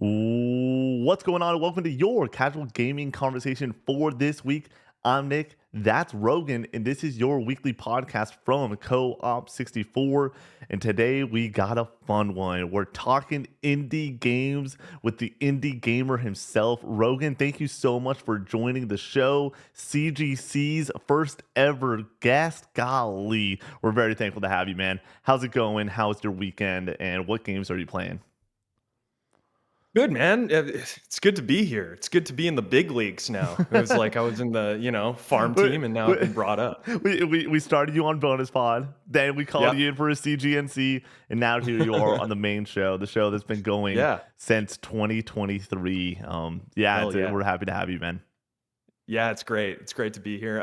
What's going on? Welcome to your casual gaming conversation for this week. I'm Nick, that's Rogan, and this is your weekly podcast from Co-op 64. And today we got a fun one. We're talking indie games with the indie gamer himself. Rogan, thank you so much for joining the show. CGC's first ever guest. Golly, we're very thankful to have you, man. How's it going? How's your weekend? And what games are you playing? Good, man. It's good to be here. It's good to be in the big leagues now. It was like I was in the, farm we, team and now I've we, been brought up. we started you on bonus pod, then we called Yep. you in for a CGNC, and now here you are on the main show, the show that's been going Yeah. since 2023. Hell yeah. We're happy to have you, man. Yeah, it's great. It's great to be here.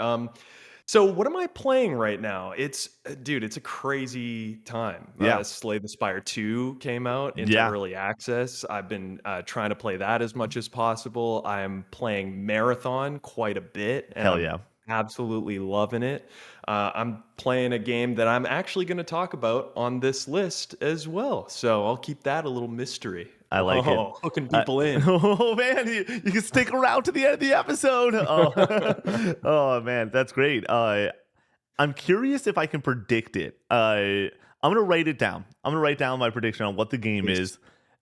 So what am I playing right now? It's a crazy time. Yeah, Slay the Spire 2 came out into yeah, early access. I've been trying to play that as much as possible. I'm playing Marathon quite a bit, and hell I'm yeah. absolutely loving it. I'm playing a game that I'm actually going to talk about on this list as well. So I'll keep that a little mystery. I like it. Hooking people in. Oh man, you can stick around to the end of the episode. Oh, oh man, that's great. I'm curious if I can predict it. I'm gonna write it down. I'm gonna write down my prediction on what the game Please. is,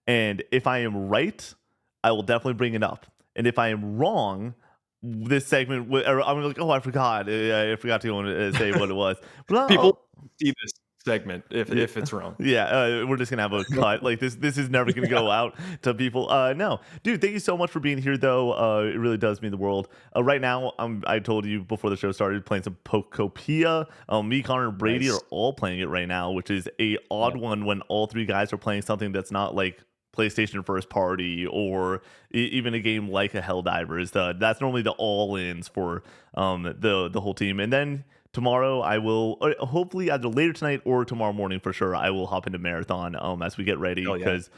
and if I am right, I will definitely bring it up. And if I am wrong, this segment, I'm gonna be like, oh, I forgot. I forgot to go and say what it was. But People see this segment if it's wrong. yeah, we're just gonna have a cut. Like this is never gonna go out to people. No, dude, thank you so much for being here, though. It really does mean the world. Right now, I told you before the show started, playing some Pokopia. Me, Connor, and Brady Nice. are all playing it right now, which is a odd Yeah. one when all three guys are playing something that's not like PlayStation first party or even a game like a Helldivers. That's normally the all-ins for the whole team, and then tomorrow I will hopefully either later tonight or tomorrow morning for sure I will hop into Marathon as we get ready, Oh yeah. because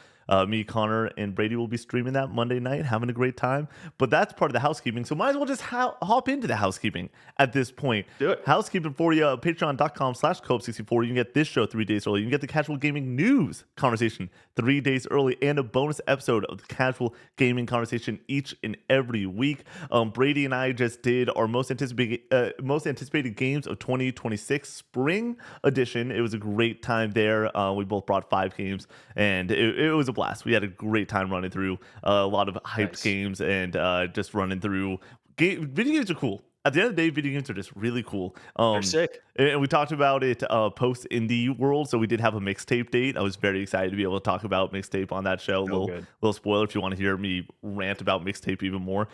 me, Connor, and Brady will be streaming that Monday night, having a great time. But that's part of the housekeeping, so might as well just hop into the housekeeping at this point. Do it. Housekeeping for you, patreon.com/coop64. You can get this show 3 days early. You can get the casual gaming news conversation 3 days early, and a bonus episode of the casual gaming conversation each and every week. Brady and I just did our most anticipated games of 2026 spring edition. It was a great time there. We both brought 5 games, and it was a blast. We had a great time running through a lot of hyped Nice. games, and just running through video games are cool. At the end of the day, video games are just really cool. They're sick. And we talked about it post indie world, so we did have a mixtape date. I was very excited to be able to talk about mixtape on that show. So good. Little spoiler, if you want to hear me rant about mixtape even more,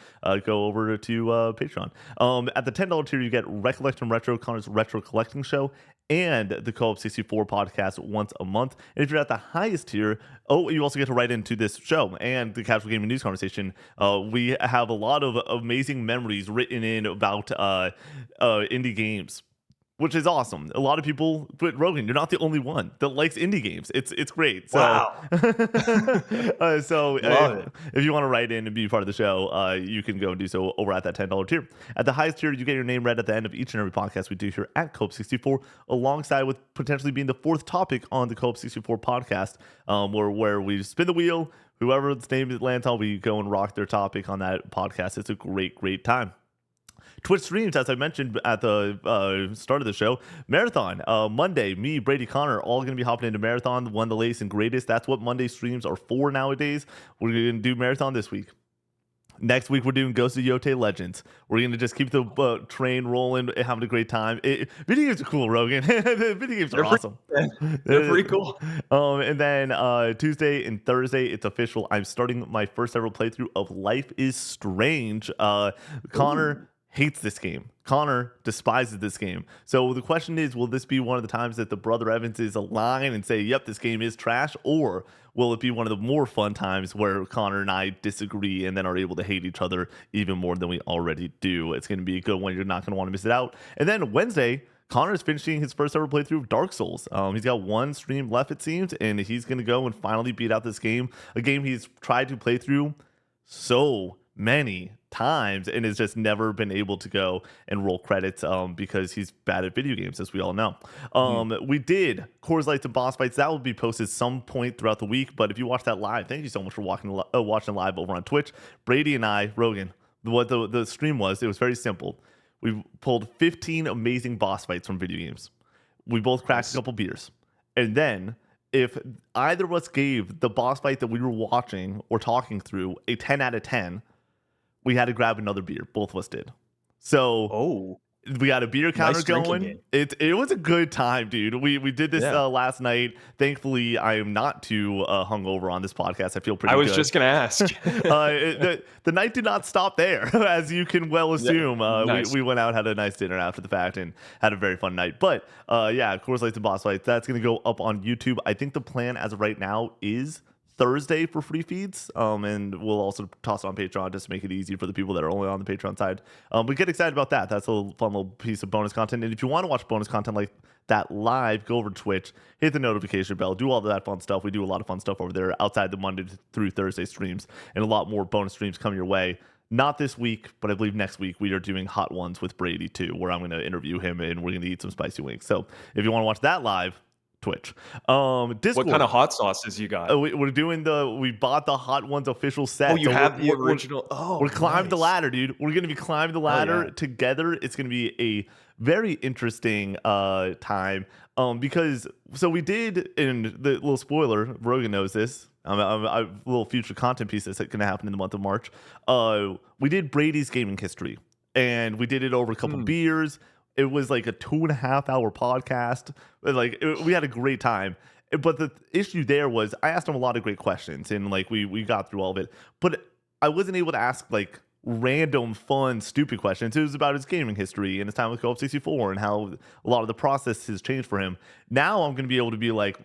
go over to Patreon. At the $10 tier, you get Recollection Retro, Connor's retro collecting show, and the Co-op 64 podcast once a month. And if you're at the highest tier, you also get to write into this show and the casual gaming news conversation. We have a lot of amazing memories written in about indie games, which is awesome. A lot of people, but Rogan, you're not the only one that likes indie games. It's great. So, Wow. Love it. if you want to write in and be part of the show, you can go and do so over at that $10 tier. At the highest tier, you get your name read at the end of each and every podcast we do here at Co-op 64, alongside with potentially being the 4th topic on the Co-op 64 podcast, where we spin the wheel. Whoever's name it lands on, we go and rock their topic on that podcast. It's a great time. Twitch streams, as I mentioned at the start of the show, Marathon. Monday, me, Brady, Connor, all going to be hopping into Marathon, one of the latest and greatest. That's what Monday streams are for nowadays. We're going to do Marathon this week. Next week, we're doing Ghost of Yote Legends. We're going to just keep the train rolling, having a great time. Video games are cool, Rogan. The video games are awesome. They're pretty cool. And then Tuesday and Thursday, it's official. I'm starting my first ever playthrough of Life is Strange. Connor hates this game. Connor despises this game. So the question is, will this be one of the times that the Brother Evanses align and say, yep, this game is trash? Or will it be one of the more fun times where Connor and I disagree and then are able to hate each other even more than we already do? It's going to be a good one. You're not going to want to miss it out. And then Wednesday, Connor is finishing his first ever playthrough of Dark Souls. He's got one stream left, it seems, and he's going to go and finally beat out this game, a game he's tried to play through so many times and has just never been able to go and roll credits because he's bad at video games, as we all know. Mhm. We did Coors Lights and Boss Fights. That will be posted some point throughout the week. But if you watch that live, thank you so much for watching live over on Twitch. Brady and I, Rogan, what the stream was, it was very simple. We pulled 15 amazing boss fights from video games. We both cracked a Nice. couple beers. And then if either of us gave the boss fight that we were watching or talking through a 10 out of 10, we had to grab another beer. Both of us did. So Oh, we got a beer counter nice drinking going. game. It was a good time, dude. We did this Yeah. last night. Thankfully, I am not too hungover on this podcast. I feel pretty I was good. just gonna ask. The night did not stop there, as you can well Yeah, assume. nice. We went out, had a nice dinner after the fact, and had a very fun night. But yeah, Coors Lights and Boss Fights, that's going to go up on YouTube. I think the plan as of right now is Thursday for free feeds, and we'll also toss it on Patreon just to make it easy for the people that are only on the Patreon side. But get excited about that. That's a fun little piece of bonus content. And if you want to watch bonus content like that live, go over to Twitch, hit the notification bell, do all of that fun stuff. We do a lot of fun stuff over there outside the Monday through Thursday streams, and a lot more bonus streams coming your way. Not this week, but I believe next week we are doing Hot Ones with Brady too, where I'm going to interview him and we're going to eat some spicy wings. So if you want to watch that live, Twitch. Discord. What kind of hot sauces you got? We're doing we bought the Hot Ones official set. Oh, you So have the we're- original. Oh, we're climbing the nice. ladder, dude. We're gonna be climbing the ladder yeah. together. It's gonna be a very interesting time. Because so we did, and the little spoiler, Rogan knows this. A little future content piece that's gonna happen in the month of March. We did Brady's gaming history, and we did it over a couple beers. It was like a 2.5 hour podcast. We had a great time. But the issue there was I asked him a lot of great questions, and like we got through all of it. But I wasn't able to ask like random, fun, stupid questions. It was about his gaming history and his time with Co-op 64 and how a lot of the process has changed for him. Now I'm going to be able to be like,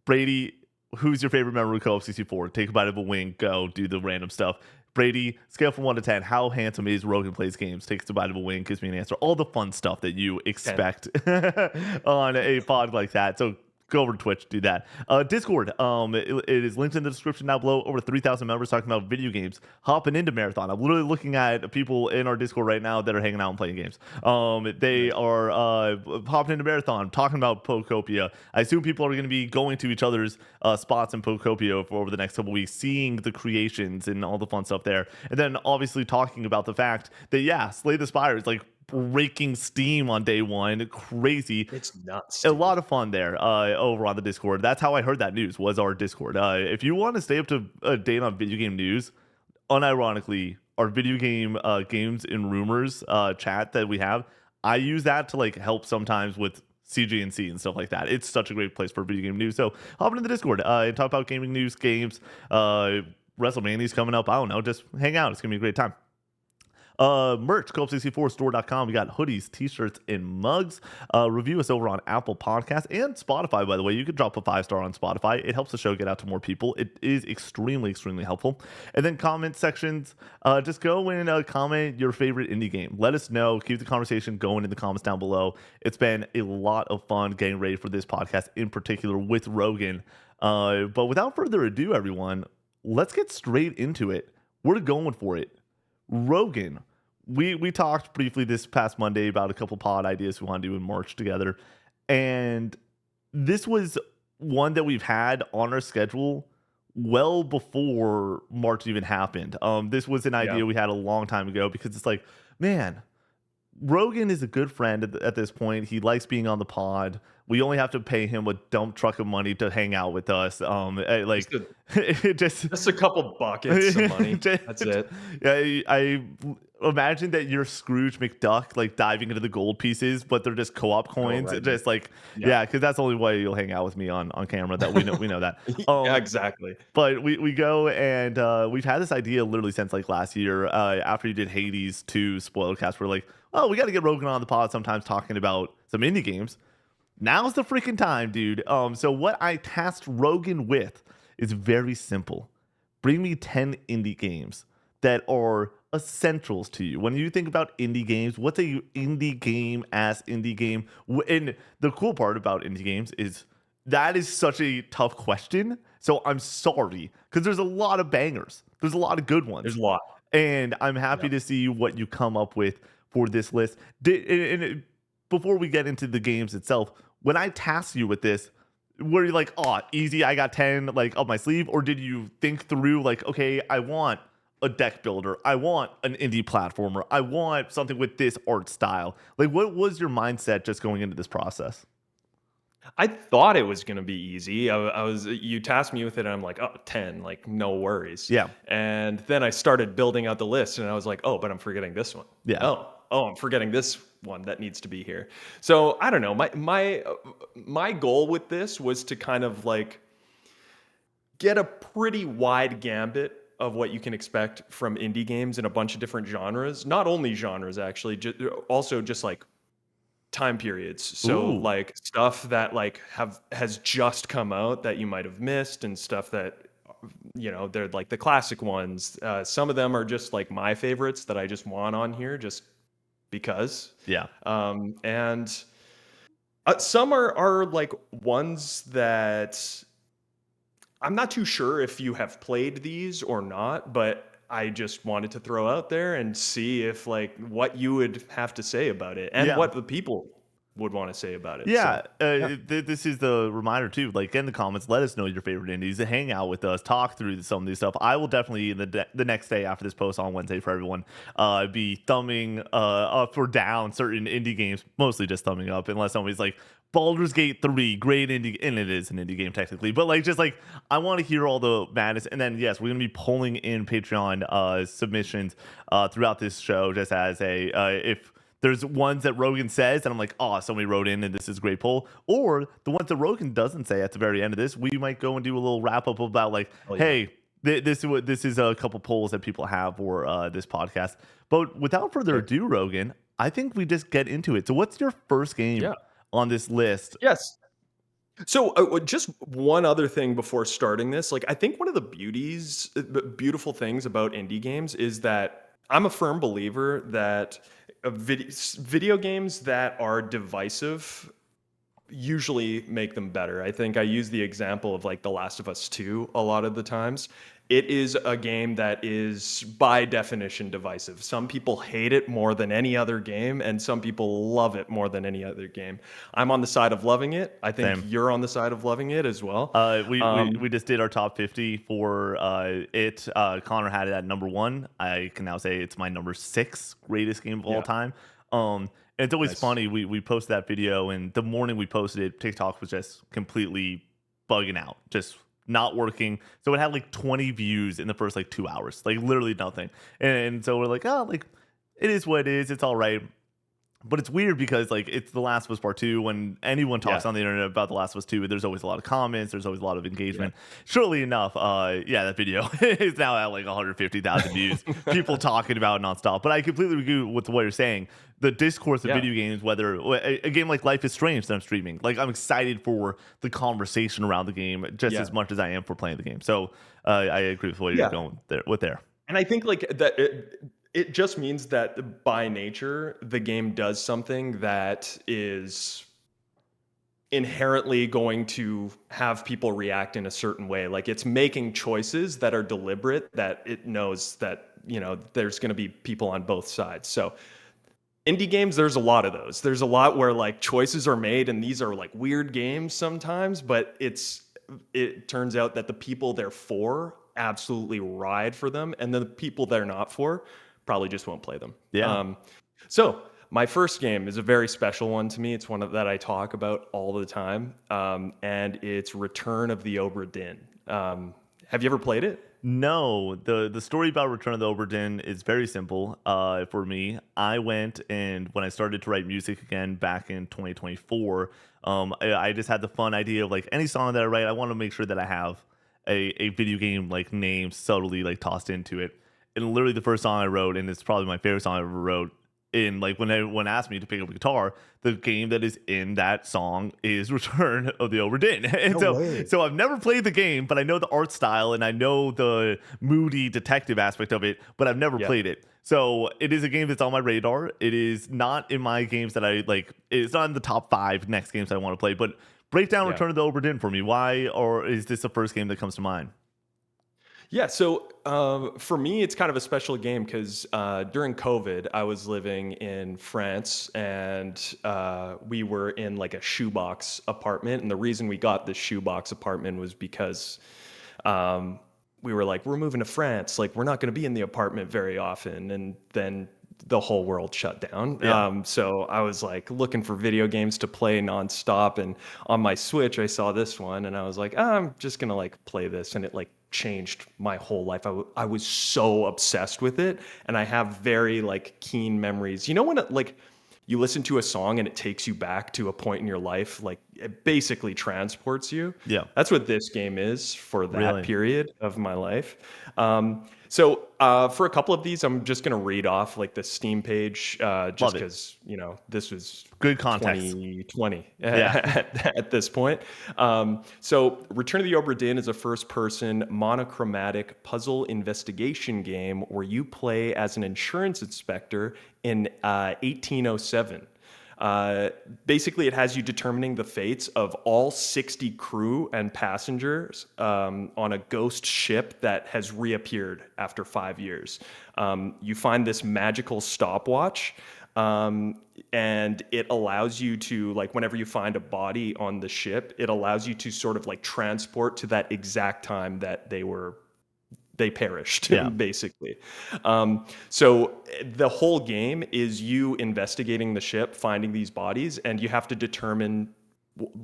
Brady, who's your favorite member of Co-op 64? Take a bite of a wing, go do the random stuff. Brady, scale from 1 to 10, how handsome is Rogan plays games? Takes a bite of a wing, gives me an answer. All the fun stuff that you expect on a pod like that. So go over to Twitch, do that. Discord, it is linked in the description down below. Over 3,000 members talking about video games, hopping into Marathon. I'm literally looking at people in our Discord right now that are hanging out and playing games. They are hopping into Marathon, talking about Pocopia. I assume people are going to be going to each other's spots in Pocopia for over the next couple weeks, seeing the creations and all the fun stuff there. And then obviously talking about the fact that, yeah, Slay the Spire is like breaking steam on day one. Crazy. It's nuts. A lot of fun there over on the Discord. That's how I heard that news, was our Discord. If you want to stay up to date on video game news, unironically, our video game games and rumors chat that we have, I use that to like help sometimes with CGNC and stuff like that. It's such a great place for video game news. So hop into the Discord and talk about gaming news, games, WrestleMania's coming up. I don't know, just hang out. It's gonna be a great time. Merch, co-op64store.com. We got hoodies, t-shirts, and mugs. Review us over on Apple Podcasts and Spotify, by the way. You could drop a 5-star on Spotify. It helps the show get out to more people. It is extremely, extremely helpful. And then comment sections. Just go and comment your favorite indie game. Let us know. Keep the conversation going in the comments down below. It's been a lot of fun getting ready for this podcast, in particular with Rogan. But without further ado, everyone, let's get straight into it. We're going for it. Rogan, we talked briefly this past Monday about a couple pod ideas we want to do in March together, and this was one that we've had on our schedule well before March even happened. This was an idea we had a long time ago because it's like, man, Rogan is a good friend at this point. He likes being on the pod. We only have to pay him a dump truck of money to hang out with us. Just a couple buckets of money. That's it. I imagine that you're Scrooge McDuck, like diving into the gold pieces, but they're just co-op coins. right. Just like, because that's the only way you'll hang out with me on camera. That we know that. Yeah, exactly. But we go and we've had this idea literally since like last year. After you did Hades 2 spoiler cast, we're like, oh, we got to get Rogan on the pod sometimes talking about some indie games. Now's the freaking time, dude. So what I tasked Rogan with is very simple. Bring me 10 indie games that are essentials to you. When you think about indie games, what's a indie game as indie game? And the cool part about indie games is that is such a tough question. So I'm sorry, because there's a lot of bangers. There's a lot of good ones. There's a lot. And I'm happy Yeah. to see what you come up with for this list. Before we get into the games itself, when I tasked you with this, were you like, oh, easy, I got 10 like up my sleeve? Or did you think through like, okay, I want a deck builder, I want an indie platformer, I want something with this art style? Like, what was your mindset just going into this process? I thought it was gonna be easy. I was you tasked me with it, and I'm like, "Oh, 10, like, no worries." Yeah. And then I started building out the list, and I was like, "Oh, but I'm forgetting this one. Yeah. Oh, I'm forgetting this one that needs to be here." So, I don't know. My goal with this was to kind of, like, get a pretty wide gambit of what you can expect from indie games in a bunch of different genres. Not only genres, actually, also just, like, time periods. So Ooh. like stuff that like has just come out that you might have missed, and stuff that they're like the classic ones. Some of them are just like my favorites that I just want on here just because. Yeah. And some are like ones that I'm not too sure if you have played these or not, but I just wanted to throw out there and see if like what you would have to say about it and Yeah. what the people would want to say about it. Yeah, So, yeah. this is the reminder too. Like in the comments, let us know your favorite indies. Hang out with us, talk through some of these stuff. I will definitely the next day after this post on Wednesday for everyone, be thumbing up or down certain indie games. Mostly just thumbing up, unless somebody's like Baldur's Gate 3, great indie, and it is an indie game technically. But like just like I want to hear all the madness, and then yes, we're gonna be pulling in Patreon submissions throughout this show, just as a if there's ones that Rogan says, and I'm like, oh, somebody wrote in, and this is a great poll. Or the ones that Rogan doesn't say at the very end of this, we might go and do a little wrap up about like, Oh, yeah. hey, this is a couple polls that people have for this podcast. But without further Okay. ado, Rogan, I think we just get into it. So, what's your first game Yeah. on this list? Yes. So, just one other thing before starting this, like I think one of the beautiful things about indie games is that I'm a firm believer that video games that are divisive usually make them better. I think I use the example of like The Last of Us 2 a lot of the times. It is a game that is by definition divisive. Some people hate it more than any other game, and some people love it more than any other game. I'm on the side of loving it. I think Same. you're on the side of loving it as well. We just did our top 50 for it. Connor had it at number 1. I can now say it's my number 6 greatest game of all Yeah, time. And it's always nice. funny. We posted that video, and the morning we posted it, TikTok was just completely bugging out, just not working. So it had like 20 views in the first like 2 hours, like literally nothing. And so we're like, oh, like it is what it is. It's all right. But it's weird because like it's The Last of Us Part 2. When anyone talks Yeah, on the internet about The Last of Us 2, there's always a lot of comments, there's always a lot of yeah, engagement. Surely enough, yeah, that video is now at like 150,000 views. People talking about it nonstop. But I completely agree with what you're saying. The discourse of yeah, video games, whether a game like Life is Strange that I'm streaming, like I'm excited for the conversation around the game just yeah, as much as I am for playing the game. So I agree with what you're yeah. going there with there. And I think like that it just means that by nature the game does something that is inherently going to have people react in a certain way. Like it's making choices that are deliberate, that it knows that, there's going to be people on both sides. So indie games, there's a lot of those. There's a lot where like choices are made, and these are like weird games sometimes, but it turns out that the people they're for absolutely ride for them, and the people they're not for probably just won't play them. Yeah. So my first game is a very special one to me. It's one that I talk about all the time, and it's Return of the Obra Dinn. Have you ever played it? No, the story about Return of the Obra Dinn is very simple. For me, I went and when I started to write music again back in 2024, I just had the fun idea of like any song that I write, I want to make sure that I have a video game like name subtly like tossed into it. And literally the first song I wrote, and it's probably my favorite song I ever wrote, in like when anyone asked me to pick up a guitar, the game that is in that song is Return of the Obra Dinn. And No so way. so I've never played the game, but I know the art style and I know the moody detective aspect of it, but I've never Yeah. played it. So it is a game that's on my radar. It is not in my games that I like. It's not in the top 5 next games I want to play, but break down Yeah. Return of the Obra Dinn for me. Why, or is this the first game that comes to mind? Yeah, so For me, it's kind of a special game because during COVID, I was living in France and we were in like a shoebox apartment. And the reason we got this shoebox apartment was because um, we were like, we're moving to France. Like, we're not going to be in the apartment very often. And then the whole world shut down. Yeah. So I was like looking for video games to play nonstop. And on my Switch, I saw this one and I was like, I'm just going to like play this. And it like changed my whole life. I was so obsessed with it. And I have very like keen memories. You know, when it, like, you listen to a song and it takes you back to a point in your life, like it basically transports you. Yeah. That's what this game is for that Really. period of my life. For a couple of these, I'm just going to read off like the Steam page, just Love it. because, you know, this was Good context. 2020 Yeah. at this point. So Return of the Obra Dinn is a first-person monochromatic puzzle investigation game where you play as an insurance inspector in 1807. Basically, it has you determining the fates of all 60 crew and passengers on a ghost ship that has reappeared after 5 years. You find this magical stopwatch, and it allows you to, like, whenever you find a body on the ship, it allows you to sort of like transport to that exact time that they perished, Yeah. basically. So the whole game is you investigating the ship, finding these bodies, and you have to determine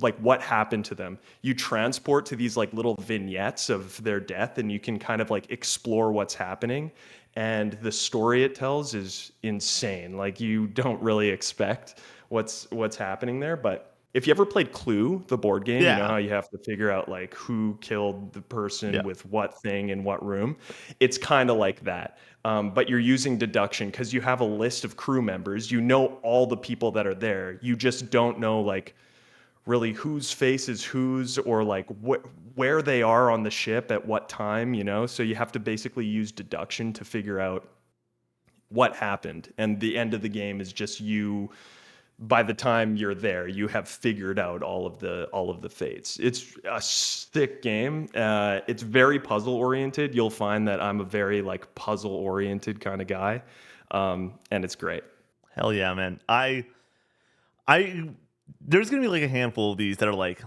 like what happened to them. You transport to these like little vignettes of their death, and you can kind of like explore what's happening. And the story it tells is insane. Like you don't really expect what's happening there, but if you ever played Clue, the board game, you know Yeah. how you have to figure out like who killed the person Yeah. with what thing in what room. It's kind of like that. But you're using deduction because you have a list of crew members. You know all the people that are there. You just don't know like really whose face is whose or like where they are on the ship at what time, you know? So you have to basically use deduction to figure out what happened. And the end of the game is just you, by the time you're there, you have figured out all of the fates. It's a thick game. It's very puzzle oriented. You'll find that I'm a very like puzzle oriented kind of guy, and it's great. Hell yeah, man. I there's gonna be like a handful of these that are like,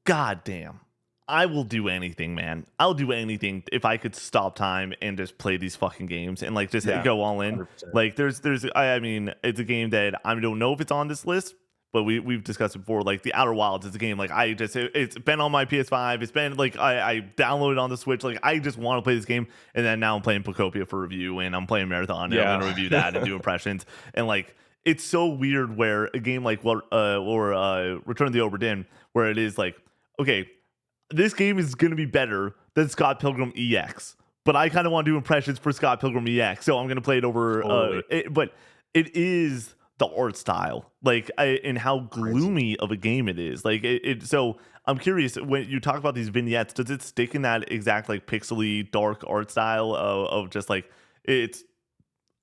God damn, I will do anything, man. I'll do anything if I could stop time and just play these fucking games and like just Yeah, go all in. 100%. Like I mean, it's a game that I don't know if it's on this list, but we've discussed it before. Like the Outer Wilds is a game like it's been on my PS5. It's been like I downloaded on the Switch. Like I just want to play this game, and then now I'm playing Pocopia for review, and I'm playing Marathon, and I'm gonna Yeah, review that and do impressions, and like it's so weird where a game like Return of the Obra Dinn, where it is like, okay, this game is going to be better than Scott Pilgrim EX, but I kind of want to do impressions for Scott Pilgrim EX, so I'm going to play it over. totally But it is the art style, like, and how crazy. gloomy of a game it is. Like, so I'm curious when you talk about these vignettes, does it stick in that exact like pixely dark art style of just like it's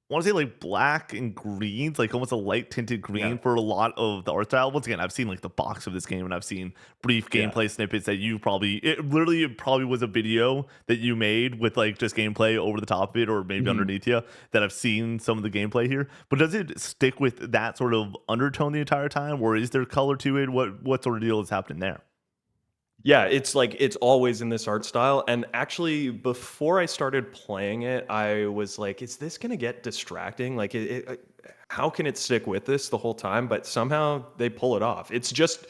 I want to say like black and greens, like almost a light tinted Yeah, green for a lot of the art style. Once again, I've seen like the box of this game and I've seen brief yeah. gameplay snippets that it probably was a video that you made with like just gameplay over the top of it or maybe Mhm. underneath you that I've seen some of the gameplay here. But does it stick with that sort of undertone the entire time, or is there color to it? What sort of deal is happening there? Yeah, it's like it's always in this art style. And actually, before I started playing it, I was like, "Is this gonna get distracting? Like, how can it stick with this the whole time?" But somehow they pull it off. It's just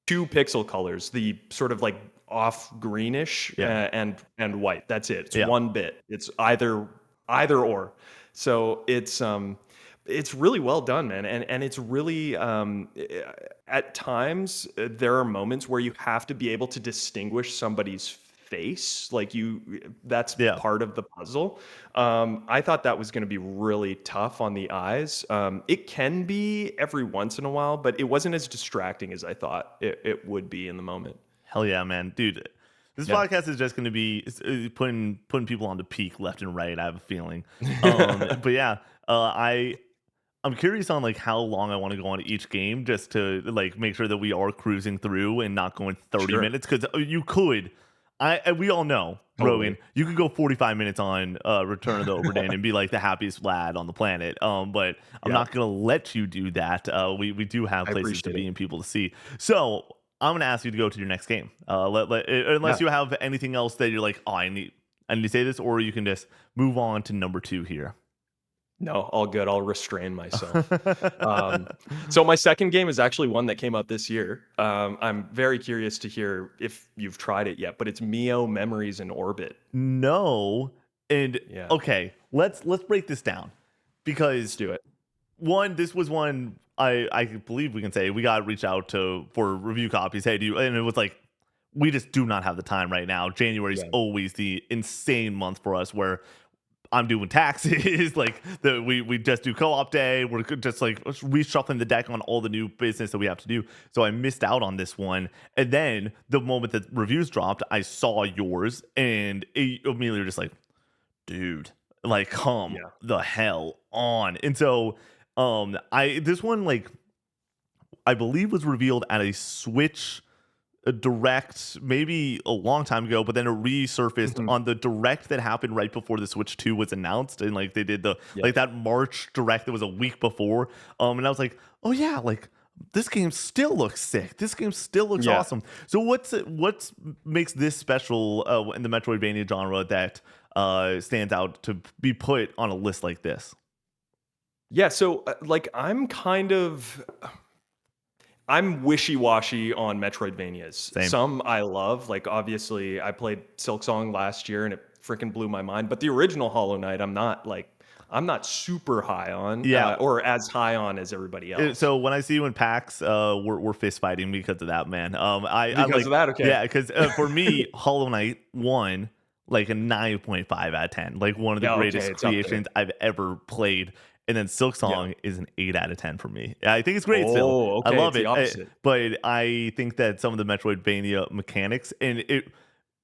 two pixel colors, the sort of like off greenish Yeah, and white. That's it. It's yeah, one bit. It's either or. So it's really well done, man, and it's really at times there are moments where you have to be able to distinguish somebody's face, like that's yeah. part of the puzzle. I thought that was going to be really tough on the eyes. It can be every once in a while, but it wasn't as distracting as I thought it would be in the moment. Hell yeah, man, dude. This Yeah. podcast is just going to be putting people on the peak left and right. I have a feeling. But yeah, I'm curious on like how long I want to go on each game just to like make sure that we are cruising through and not going 30 Sure. minutes because you could. we all know, Rogan, Totally. you could go 45 minutes on Return of the Oberdane and be like the happiest lad on the planet. But I'm Yeah, not gonna let you do that. We do have I places to appreciate it. be and people to see. So I'm gonna ask you to go to your next game. Unless Yeah. you have anything else that you're like, oh, I need to say this, or you can just move on to number two here. No, all good. I'll restrain myself. So my second game is actually one that came out this year. I'm very curious to hear if you've tried it yet, but it's Mio Memories in Orbit. No, and Yeah, okay, let's break this down let's because do it. one, this was one I believe we can say we got reached out to for review copies. Hey, do you? And it was like we just do not have the time right now. January is Yeah, always the insane month for us where I'm doing taxes. Like we just do co-op day. We're just like reshuffling the deck on all the new business that we have to do. So I missed out on this one. And then the moment that reviews dropped, I saw yours, and it immediately were just like, dude, like come yeah, the hell on. And so I this one like I believe was revealed at a Switch a direct maybe a long time ago, but then it resurfaced mhm, on the direct that happened right before the Switch 2 was announced. And like they did the yep, like that March direct that was a week before. And I was like, oh yeah, like this game still looks sick. This game still looks yeah. awesome. So what's makes this special in the Metroidvania genre that stands out to be put on a list like this? Yeah, so, like, I'm wishy-washy on Metroidvanias. Same. Some I love, like, obviously, I played Silksong last year, and it freaking blew my mind, but the original Hollow Knight, I'm not super high on, Yeah. or as high on as everybody else. So when I see you in PAX, we're fist fighting because of that, man. I Because of like, that? Okay. yeah, because for me, Hollow Knight won like a 9.5 out of 10, like one of the Yeah, okay, greatest it's up there. creations I've ever played. And then Silk Yeah. Song is an 8 out of 10 for me. I think it's great still. Oh, I okay, love it's the it. opposite. But I think that some of the Metroidvania mechanics and it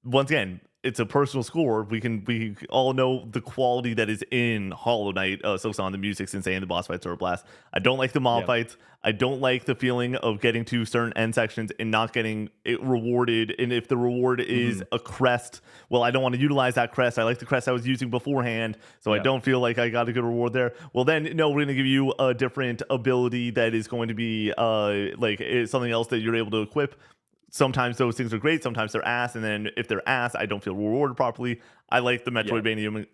once again, it's a personal score. We all know the quality that is in Hollow Knight. So on the music's insane. The boss fights are a blast. I don't like the mob Yeah. fights. I don't like the feeling of getting to certain end sections and not getting it rewarded. And if the reward is Mhm. a crest, well, I don't want to utilize that crest. I like the crest I was using beforehand, so I Yeah. don't feel like I got a good reward there. Well, then no, we're gonna give you a different ability that is going to be something else that you're able to equip. Sometimes those things are great, sometimes they're ass, and then if they're ass, I don't feel rewarded properly. I like the Yeah. Metroidvania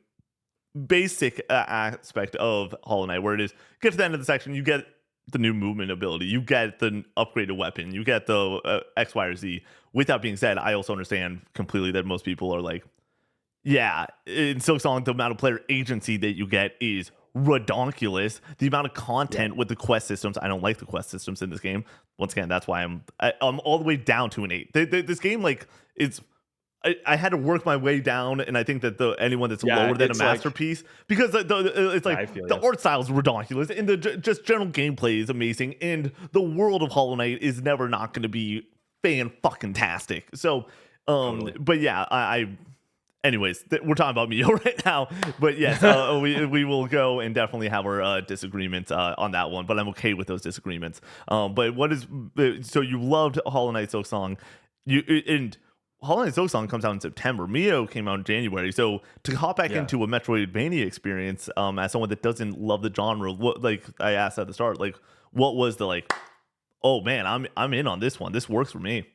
basic aspect of Hollow Knight, where it is get to the end of the section, you get the new movement ability, you get the upgraded weapon, you get the X, Y, or Z. With that being said, I also understand completely that most people are like, yeah, in Silksong, the amount of player agency that you get is redonkulous. The amount of Yeah. content with the quest systems, I don't like the quest systems in this game. Once again, that's why I'm all the way down to an 8. This game like it's I had to work my way down, and I think that the anyone that's Yeah, lower than a it's like masterpiece because it's yeah, like I feel the you. art style is redonkulous, and the just general gameplay is amazing, and the world of Hollow Knight is never not going to be fan fucking tastic. So, Totally. but yeah, anyways, we're talking about Mio right now, but yes, we will go and definitely have our disagreements on that one. But I'm okay with those disagreements. But what is so you loved Hollow Knight Silk Song, you and Hollow Knight Silk Song comes out in September. Mio came out in January. So to hop back Yeah. into a Metroidvania experience, as someone that doesn't love the genre, what like I asked at the start, like what was the like? Oh man, I'm in on this one. This works for me.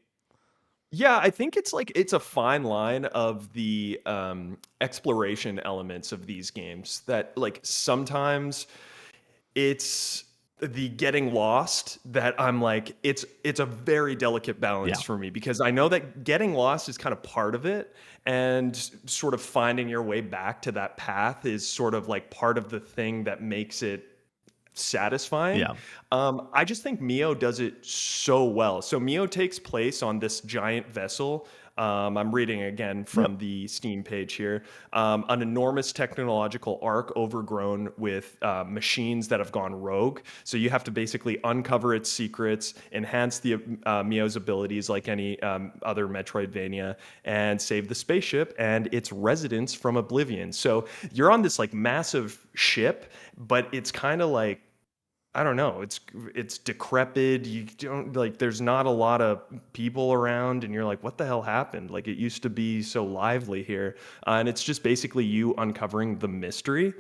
Yeah, I think it's like it's a fine line of the exploration elements of these games that like sometimes it's the getting lost that I'm like it's a very delicate Yeah. balance for me because I know that getting lost is kind of part of it and sort of finding your way back to that path is sort of like part of the thing that makes it satisfying. Yeah. I just think Mio does it so well. So Mio takes place on this giant vessel. I'm reading again Yep. from the Steam page here. An enormous technological arc overgrown with machines that have gone rogue. So you have to basically uncover its secrets, enhance the Mio's abilities like any other Metroidvania, and save the spaceship and its residents from oblivion. So you're on this like massive ship, but it's kind of like I don't know. It's decrepit. You don't like. There's not a lot of people around, and you're like, what the hell happened? Like it used to be so lively here, and it's just basically you uncovering the mystery.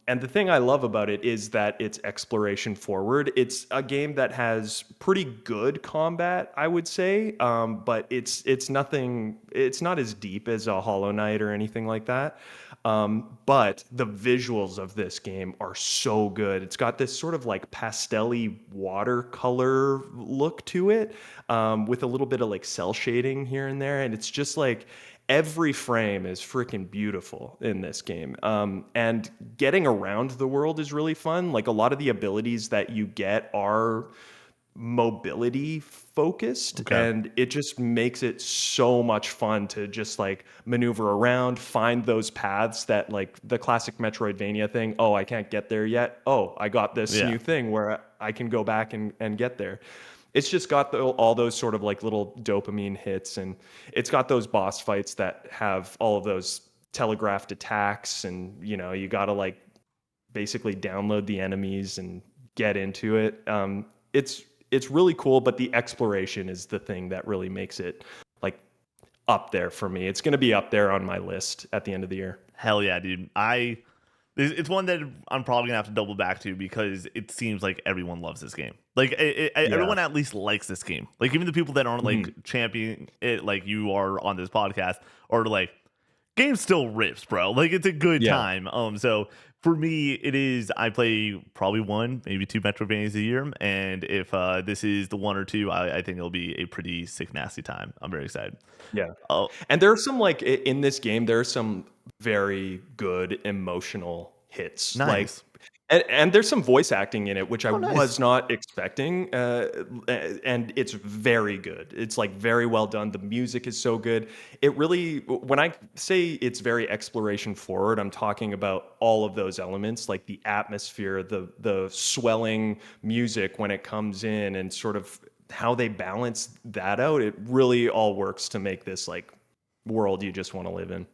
And the thing I love about it is that it's exploration forward. It's a game that has pretty good combat, I would say, but it's nothing. It's not as deep as a Hollow Knight or anything like that. But the visuals of this game are so good. It's got this sort of like pastelly watercolor look to it, with a little bit of like cell shading here and there. And it's just like every frame is freaking beautiful in this game. And getting around the world is really fun. Like a lot of the abilities that you get are mobility focused, Okay. and it just makes it so much fun to just like maneuver around, find those paths that like the classic Metroidvania thing. Oh, I can't get there yet. Oh, I got this Yeah. new thing where I can go back and get there. It's just got all those sort of like little dopamine hits, and it's got those boss fights that have all of those telegraphed attacks, and you got to like basically download the enemies and get into it. It's really cool, but the exploration is the thing that really makes it like up there for me. It's going to be up there on my list at the end of the year. Hell yeah, dude. It's one that I'm probably gonna have to double back to because it seems like everyone loves this game. Like Yeah. everyone at least likes this game. Like even the people that aren't Mhm. like championing it, like you are on this podcast, or like game still rips, bro. Like it's a good Yeah. time. So for me, it is. I play probably one, maybe two Metroidvanias a year, and if this is the one or two, I think it'll be a pretty sick, nasty time. I'm very excited. Yeah. Oh, And there are some like in this game, there are some very good emotional hits. Like, nice. and there's some voice acting in it, which I Oh, nice. was not expecting. And it's very good. It's like very well done. The music is so good. It really, when I say it's very exploration forward, I'm talking about all of those elements, like the atmosphere, the swelling music when it comes in, and sort of how they balance that out. It really all works to make this like world you just want to live in.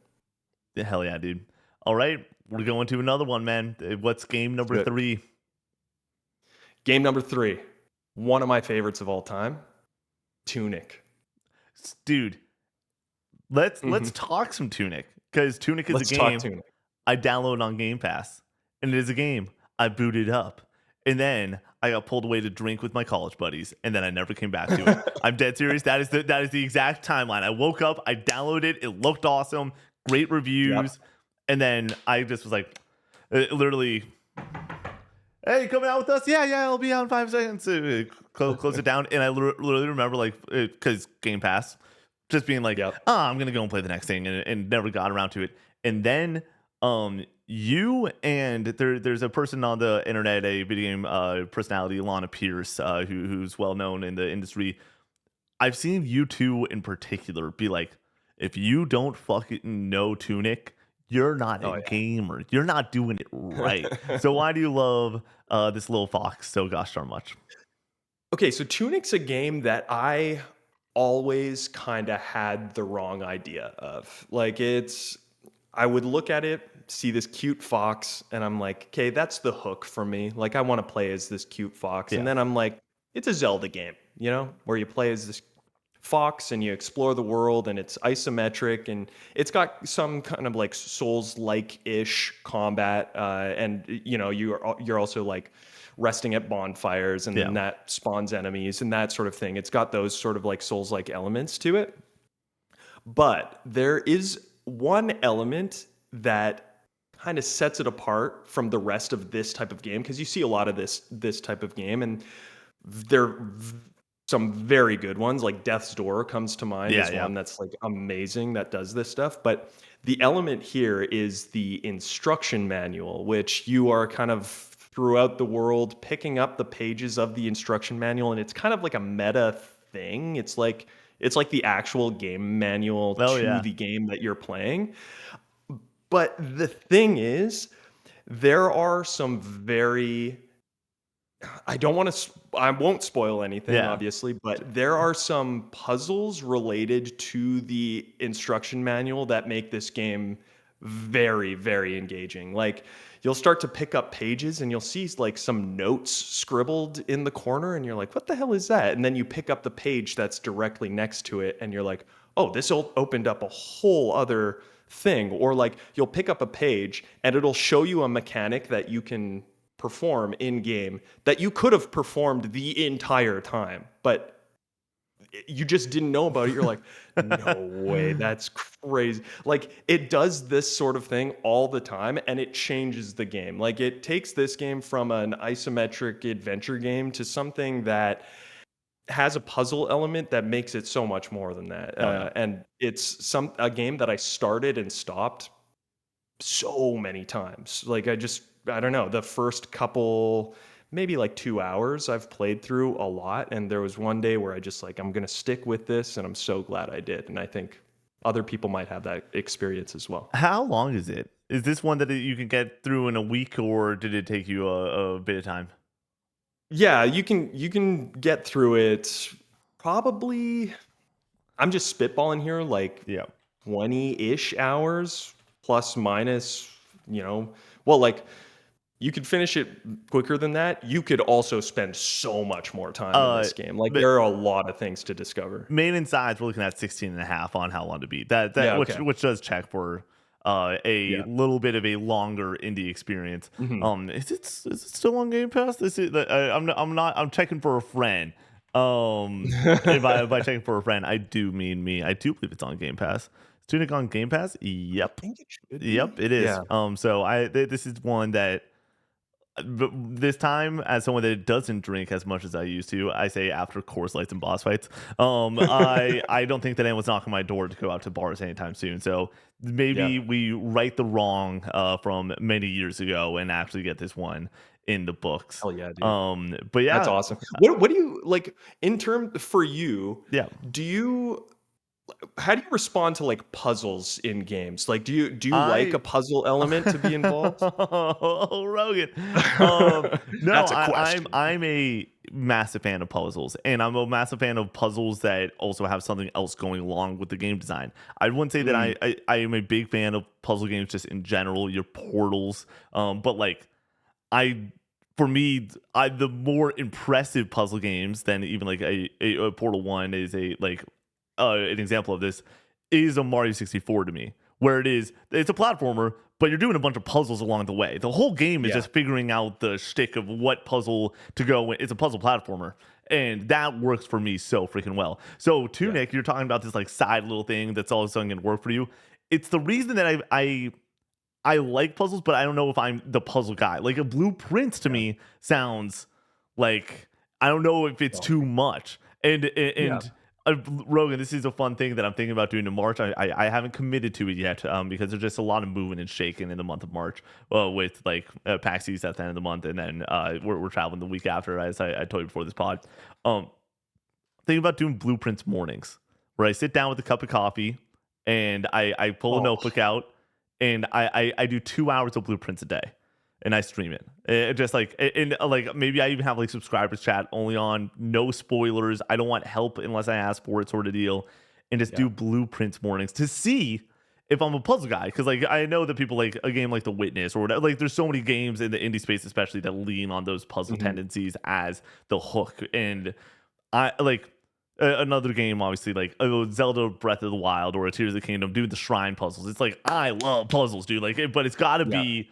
Hell yeah, dude. All right, we're going to another one, man. What's game number Good. 3? Game number 3, one of my favorites of all time, Tunic. Dude, let's Mhm. talk some Tunic because Tunic is a Let's talk game Tunic. I download on Game Pass, and it is a game I booted up, and then I got pulled away to drink with my college buddies, and then I never came back to it. I'm dead serious. That is the exact timeline. I woke up, I downloaded it, it looked awesome, great Yep. reviews, and then I just was like, literally, hey, coming out with us? Yeah, yeah, I'll be out in 5 seconds. Close it down, and I literally remember like because Game Pass, just being like, Yep. I'm gonna go and play the next thing, and never got around to it. And then you and there's a person on the internet, a video game personality, Lana Pierce, who's well known in the industry. I've seen you two in particular be like, if you don't fucking know Tunic, you're not a Oh gamer. You're not doing it right. yeah. So why do you love this little fox so gosh darn much? Okay, so Tunic's a game that I always kind of had the wrong idea of. Like I would look at it, see this cute fox, and I'm like, okay, that's the hook for me. Like I want to play as this cute fox. And Yeah. then I'm like, it's a Zelda game, where you play as this fox and you explore the world, and it's isometric, and it's got some kind of like Souls-like ish combat, and you're also like resting at bonfires, and Yeah. then that spawns enemies and that sort of thing. It's got those sort of like Souls-like elements to it, but there is one element that kind of sets it apart from the rest of this type of game, because you see a lot of this type of game, and there some very good ones, like Death's Door comes to mind Yeah. as Yeah. one that's like amazing, that does this stuff. But the element here is the instruction manual, which you are kind of throughout the world picking up the pages of the instruction manual, and it's kind of like a meta thing. It's like the actual game manual Oh to yeah. the game that you're playing. But the thing is, there are some very I won't spoil anything, Yeah. obviously, but there are some puzzles related to the instruction manual that make this game very, very engaging. Like you'll start to pick up pages and you'll see like some notes scribbled in the corner and you're like, what the hell is that? And then you pick up the page that's directly next to it and you're like, oh, this opened up a whole other thing. Or like you'll pick up a page and it'll show you a mechanic that you can perform in game that you could have performed the entire time, but you just didn't know about it. You're like, no way, that's crazy. Like it does this sort of thing all the time and it changes the game. Like it takes this game from an isometric adventure game to something that has a puzzle element that makes it so much more than that. Hell yeah. And it's a game that I started and stopped so many times. Like I don't know, the first couple, maybe like 2 hours I've played through a lot. And there was one day where I just like, I'm going to stick with this. And I'm so glad I did. And I think other people might have that experience as well. How long is it? Is this one that you can get through in a week, or did it take you a bit of time? Yeah, you can get through it probably, I'm just spitballing here, like Yeah. 20-ish hours plus minus, you know. Well, like you could finish it quicker than that. You could also spend so much more time in Uh, this game. Like but there are a lot of things to discover. main and sides, we're looking at 16 and a half on how long to beat. That Yeah, okay. which does check for a Yeah. little bit of a longer indie experience. Mhm. Is it still on Game Pass? This is I'm checking for a friend. If I checking for a friend, I do mean me. I do believe it's on Game Pass. Is Tunic on Game Pass? I Yep. think it should Yep, be. it is. Yeah. So this is one that but this time, as someone that doesn't drink as much as I used to, I say after course lights and boss fights. I don't think that anyone's knocking my door to go out to bars anytime soon. So Yeah. maybe we right the wrong from many years ago and actually get this one in the books. Hell yeah, dude. But That's yeah, awesome. What do you like in term for you, yeah. do you how do you respond to like puzzles in games? Like do you like a I puzzle element to be involved? oh, Rogan. No, That's a question. I'm a massive fan of puzzles, and I'm a massive fan of puzzles that also have something else going along with the game design. I wouldn't say that Mm, I am a big fan of puzzle games just in general, your portals. But like I for me, the more impressive puzzle games than even like a Portal One is a like an example of this is a Mario 64 to me, where it's a platformer, but you're doing a bunch of puzzles along the way. The whole game is yeah. just figuring out the shtick of what puzzle to go in. It's a puzzle platformer. And that works for me so freaking well. So, Yeah. Tunic, you're talking about this like side little thing that's all of a sudden going to work for you. It's the reason that I like puzzles, but I don't know if I'm the puzzle guy. Like a blueprints to Yeah. me sounds like I don't know if it's Oh, too much. yeah. And Rogan, this is a fun thing that I'm thinking about doing in March. I haven't committed to it yet because there's just a lot of moving and shaking in the month of March with like PAX East at the end of the month, and then we're traveling the week after, as I told you before this pod. Thinking about doing blueprints mornings, where I sit down with a cup of coffee and I pull a Oh, notebook out and I do 2 hours of blueprints a day and I stream it. Just like and like maybe I even have like subscribers chat only on, no spoilers. I don't want help unless I ask for it, sort of deal, and just yeah. do blueprints mornings to see if I'm a puzzle guy. Because like I know that people like a game like The Witness or whatever. Like there's so many games in the indie space, especially that lean on those puzzle Mhm. tendencies as the hook. And I like another game, obviously, like Zelda Breath of the Wild or a Tears of the Kingdom, doing the shrine puzzles. It's like I love puzzles, dude. Like, but Yeah.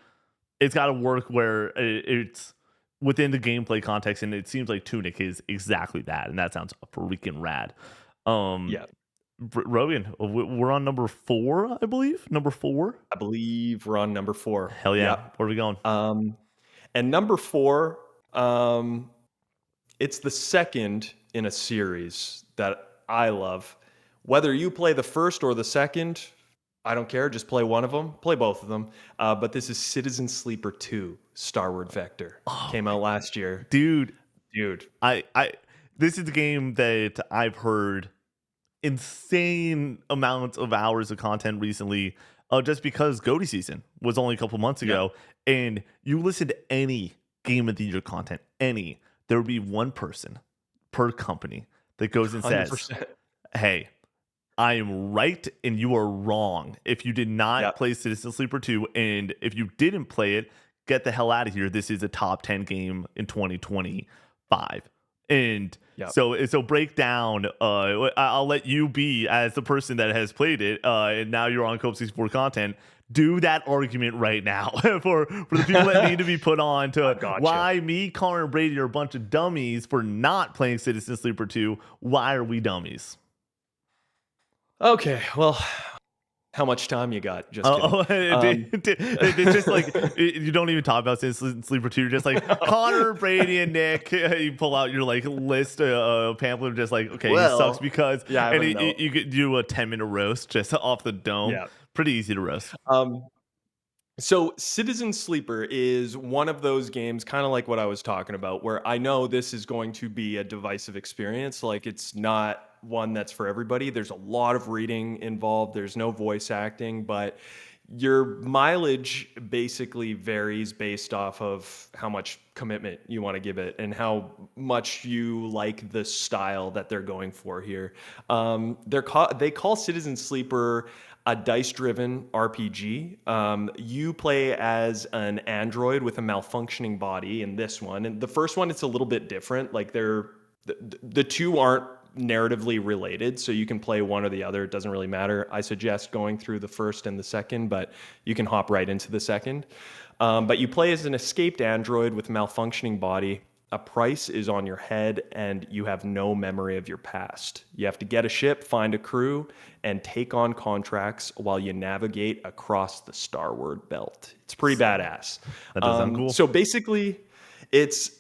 it's got to work where it's within the gameplay context, and it seems like Tunic is exactly that, and that sounds freaking rad. Um, Yeah. Rogan, we're on number 4, I believe. Number 4. I believe we're on number 4. Hell yeah, Yep. where are we going? And number 4, it's the second in a series that I love. Whether you play the first or the second, I don't care. Just play one of them. Play both of them. But this is Citizen Sleeper 2, Starward Vector. Oh Came my out last year. dude, Dude. I this is a game that I've heard insane amounts of hours of content recently, just because GOTY season was only a couple months Yeah. ago, and you listen to any Game of the Year content, there would be one person per company that goes and says, 100%. "Hey, I am right and you are wrong. If you did not Yep. play Citizen Sleeper 2, and if you didn't play it, get the hell out of here. This is a top 10 game in 2025. And Yep. so break down. I'll let you be as the person that has played it, and now you're on Cope 64 content. Do that argument right now for the people that need to be put on I to gotcha. why me, Connor, and Brady are a bunch of dummies for not playing Citizen Sleeper 2. Why are we dummies? Okay, well, how much time you got? Just kidding. Um, It's just like you don't even talk about Sleeper 2. You're just like Connor, Brady, and Nick. You pull out your like list, pamphlet, just like, okay, he sucks well, because, yeah, I have and a note. you could do a 10-minute roast just off the dome. Yeah. Pretty easy to roast. Um, So, Citizen Sleeper is one of those games, kind of like what I was talking about, where I know this is going to be a divisive experience. Like, it's not one that's for everybody. There's a lot of reading involved, there's no voice acting, but your mileage basically varies based off of how much commitment you want to give it and how much you like the style that they're going for here. They call Citizen Sleeper a dice-driven RPG. You play as an android with a malfunctioning body in this one, and the first one it's a little bit different. Like the two aren't narratively related, so you can play one or the other. It doesn't really matter. I suggest going through the first and the second, but you can hop right into the second. But you play as an escaped android with a malfunctioning body. A price is on your head, and you have no memory of your past. You have to get a ship, find a crew, and take on contracts while you navigate across the Starward Belt. It's pretty badass. That does sound cool. So basically, it's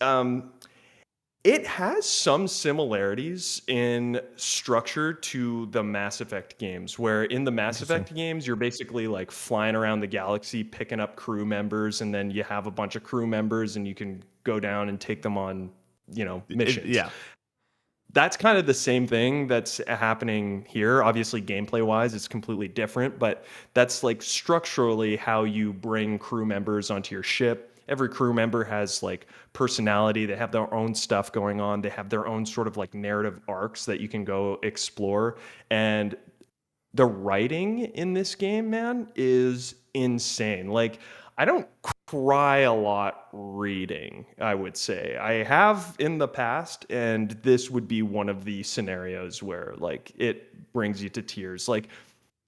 it has some similarities in structure to the Mass Effect games, where in the Mass Interesting. Effect games, you're basically like flying around the galaxy, picking up crew members, and then you have a bunch of crew members and you can go down and take them on, missions. Yeah. That's kind of the same thing that's happening here. Obviously, gameplay wise, it's completely different, but that's like structurally how you bring crew members onto your ship. Every crew member has like personality. They have their own stuff going on. They have their own sort of like narrative arcs that you can go explore. And the writing in this game, man, is insane. Like, I don't cry a lot reading, I would say. I have in the past, and this would be one of the scenarios where like it brings you to tears. Like,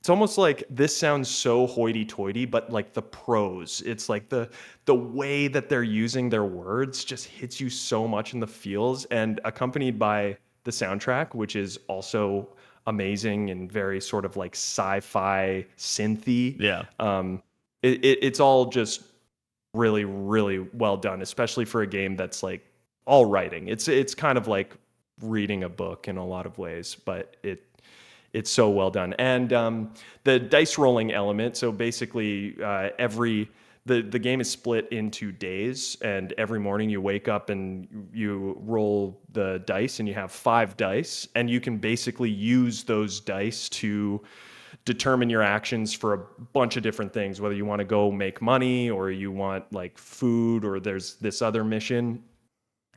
it's almost like this sounds so hoity-toity, but like the prose, it's like the way that they're using their words just hits you so much in the feels, and accompanied by the soundtrack, which is also amazing and very sort of like sci-fi synthy. Yeah. It's all just really, really well done, especially for a game that's like all writing. It's kind of like reading a book in a lot of ways, but it's so well done. And the dice rolling element. So basically, the game is split into days, and every morning you wake up and you roll the dice, and you have 5 dice, and you can basically use those dice to determine your actions for a bunch of different things, whether you want to go make money or you want like food or there's this other mission.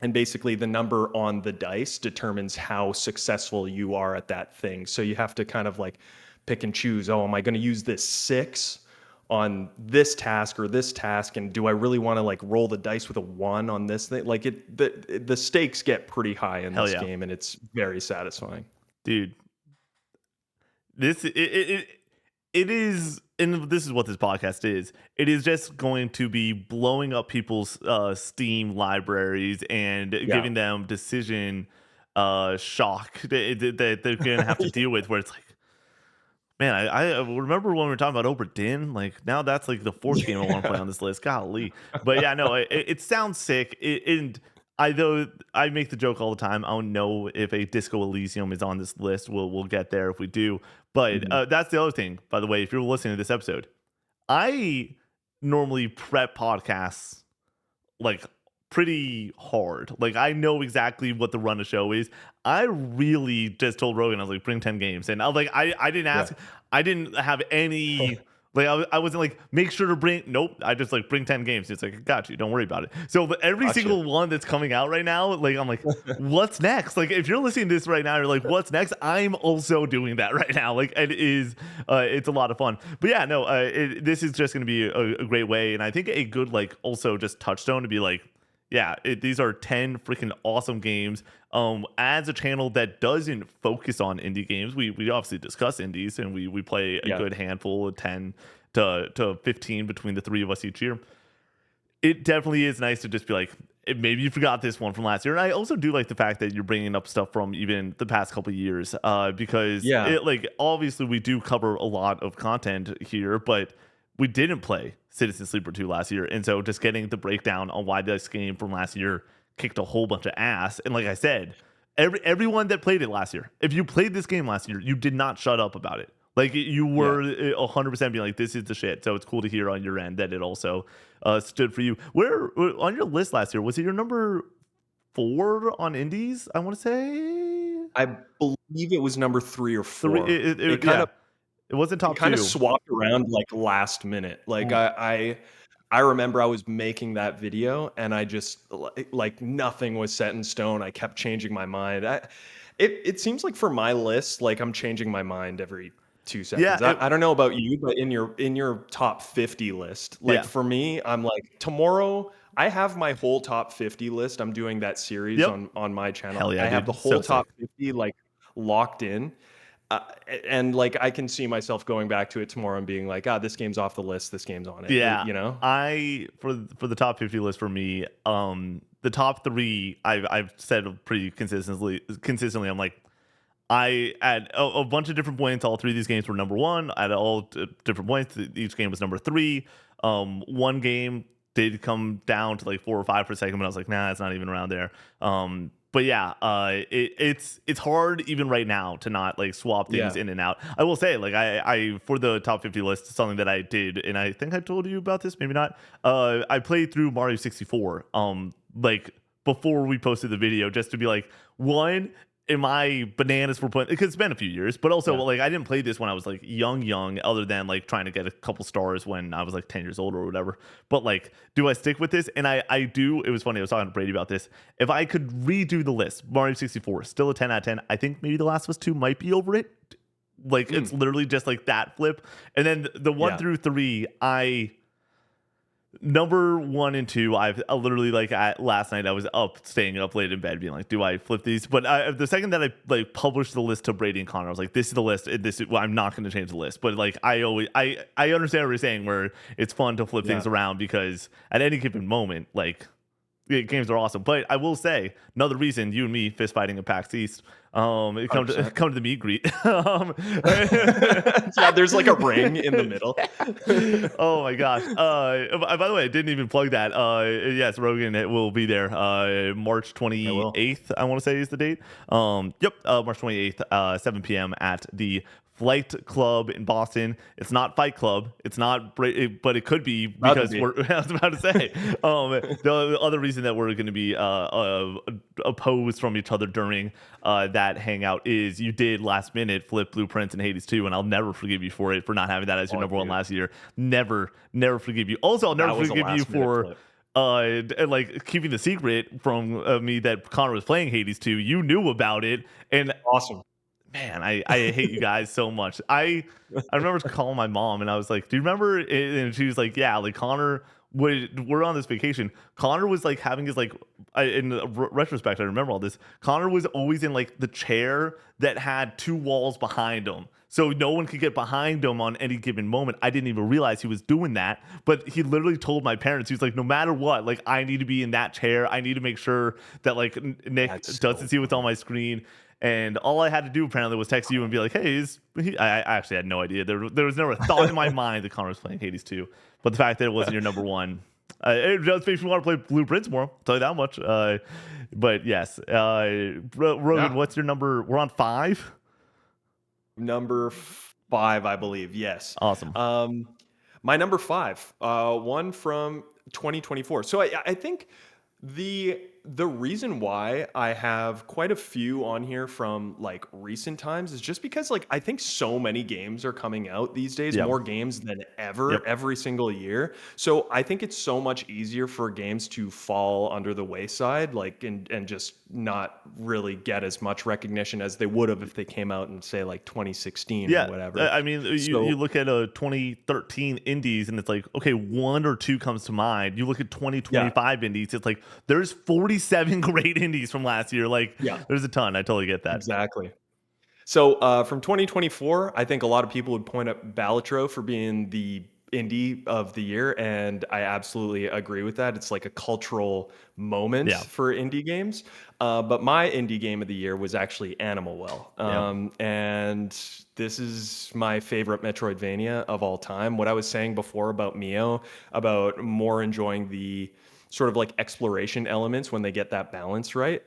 And basically, the number on the dice determines how successful you are at that thing. So you have to kind of like pick and choose. Oh, am I going to use this 6 on this task or this task? And do I really want to like roll the dice with a 1 on this thing? Like the stakes get pretty high in Hell this yeah. game, and it's very satisfying. Dude, it is, and this is what this podcast is. It is just going to be blowing up people's Steam libraries and Yeah. giving them decision shock that they're gonna have to deal with, where it's like, man, I remember when we were talking about Obra Dinn. Like, now that's like the 4th game I want to play on this list. Golly. But yeah, no, it sounds sick. And I make the joke all the time. I don't know if a Disco Elysium is on this list. We'll get there if we do. But Mhm. that's the other thing, by the way. If you're listening to this episode, I normally prep podcasts like pretty hard. Like, I know exactly what the run of show is. I really just told Rogan, I was like, bring 10 games. And I was like, I didn't Yeah. ask, I didn't have any Like I wasn't like make sure to bring. Nope, I just like bring 10 games. It's like I got you. Don't worry about it. So but every Gotcha. single one that's coming out right now, like I'm like, what's next? Like if you're listening to this right now, you're like, what's next? I'm also doing that right now. Like it is, it's a lot of fun. But yeah, no, this is just going to be a great way, and I think a good like also just touchstone to be like, yeah, these are 10 freaking awesome games. As a channel that doesn't focus on indie games, we obviously discuss indies and we play a Yeah. good handful of 10 to 15 between the three of us each year. It definitely is nice to just be like, maybe you forgot this one from last year. And I also do like the fact that you're bringing up stuff from even the past couple of years, because Yeah. it like obviously we do cover a lot of content here, but we didn't play Citizen Sleeper 2 last year. And so just getting the breakdown on why this game from last year kicked a whole bunch of ass. And like I said, everyone that played it last year, if you played this game last year, you did not shut up about it. Like you were 100% being like, this is the shit. So it's cool to hear on your end that it also stood for you. Where on your list last year, was it your number 4 on indies? I want to say I believe it was number 3 or 3. 4. It kind Yeah, of it wasn't it top kind of 2. swapped around like last minute. Like Ooh. I remember I was making that video and I just like nothing was set in stone. I kept changing my mind. It seems like for my list, like I'm changing my mind every 2 Yeah, seconds. I don't know about you, but in your top 50 list, like yeah, for me, I'm like tomorrow I have my whole top 50 list. I'm doing that series yep. on my channel. Hell yeah, I have the dude, so whole top sick. 50 like locked in. Uh, and like I can see myself going back to it tomorrow and being like, this game's off the list. This game's on it. Yeah, You know? I for the top 50 list for me, the top 3 I've said pretty consistently. I'm like, I at a bunch of different points, all 3 of these games were number 1. At all different points, each game was number 3. One game did come down to like 4 or 5 for a second, but I was like, nah, it's not even around there. But yeah, it's hard even right now to not like swap things Yeah. in and out. I will say, like I for the top 50 list, something that I did, and I think I told you about this, maybe not. I played through Mario 64, like before we posted the video, just to be like, one, am I bananas for playing? Because it's been a few years, but also Yeah. like I didn't play this when I was like young, other than like trying to get a couple stars when I was like 10 years old or whatever. But like, do I stick with this? And I do. It was funny. I was talking to Brady about this. If I could redo the list, Mario 64 still a 10 out of 10. I think maybe The Last of Us 2 might be over it. Like it's literally just like that flip. And then the 1 Yeah. through 3, number 1 and 2, I literally like last night I was staying up late in bed being like, do I flip these? But the second that I like published the list to Brady and Connor, I was like, this is the list. Well, I'm not going to change the list. But like I understand what you're saying, where it's fun to flip Yeah. things around because at any given moment, like games are awesome. But I will say another reason you and me fist fighting at PAX East, come to 100%. come to the meet greet. Yeah, there's like a ring in the middle. Oh my gosh. By the way, I didn't even plug that. Yes, Rogan it will be there. March I will. 28th, I want to say is the date. Yep, March 28th, 7 p.m. at the Flight Club in Boston. It's not Fight Club. It's not, but it could be About to because be. we're. I was about to say. The other reason that we're going to be opposed from each other during that hangout is you did last minute flip Blueprints and Hades 2, and I'll never forgive you for it for not having that as your Oh, number 1 dude. last year. Never forgive you. Also, I'll never That was a forgive you last minute for flip. like keeping the secret from me that Connor was playing Hades 2. You knew about it, and Awesome. man, I hate you guys so much. I remember calling my mom and I was like, "Do you remember?" And she was like, "Yeah, like Connor we're on this vacation. Connor was like having his like in retrospect, I remember all this. Connor was always in like the chair that had 2 walls behind him." So no one could get behind him on any given moment. I didn't even realize he was doing that. But he literally told my parents, he was like, no matter what, like I need to be in that chair. I need to make sure that like Nick That's doesn't so see what's on funny. my screen. And all I had to do apparently was text you and be like, "Hey, I actually had no idea. There was never a thought in my mind that Connor was playing Hades 2. But the fact that it wasn't your number 1, it just makes me want to play Blueprints more. I'll tell you that much. But yes, Rogan, Yeah. what's your number? We're on 5. Number 5, I believe. Yes. Awesome. My number 5, one from 2024. So I think the the reason why I have quite a few on here from like recent times is just because like I think so many games are coming out these days, Yep. more games than ever, Yep. every single year. So I think it's so much easier for games to fall under the wayside, like and just not really get as much recognition as they would have if they came out in say like 2016 or Yeah, whatever. I mean, you So look at a 2013 indies, and it's like, okay, one or two comes to mind. You look at yeah, 2025 indies, it's like there's 47 great indies from last year. Like, yeah, there's a ton. I totally get that. exactly. So from 2024, I think a lot of people would point up Balatro for being the indie of the year, and I absolutely agree with that. It's like a cultural moment Yeah. for indie games. But my indie game of the year was actually Animal Well, Yep. and this is my favorite Metroidvania of all time. What I was saying before about Mio, about more enjoying the sort of like exploration elements when they get that balance right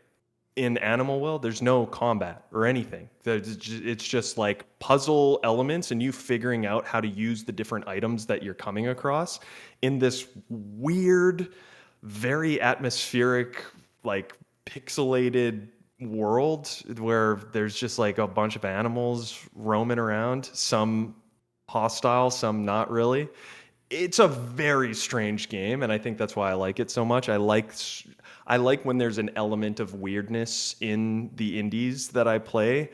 in Animal Well, there's no combat or anything. It's just like puzzle elements and you figuring out how to use the different items that you're coming across in this weird, very atmospheric, like pixelated world where there's just like a bunch of animals roaming around, some hostile, some not really. It's a very strange game, and I think that's why I like it so much. I like when there's an element of weirdness in the indies that I play.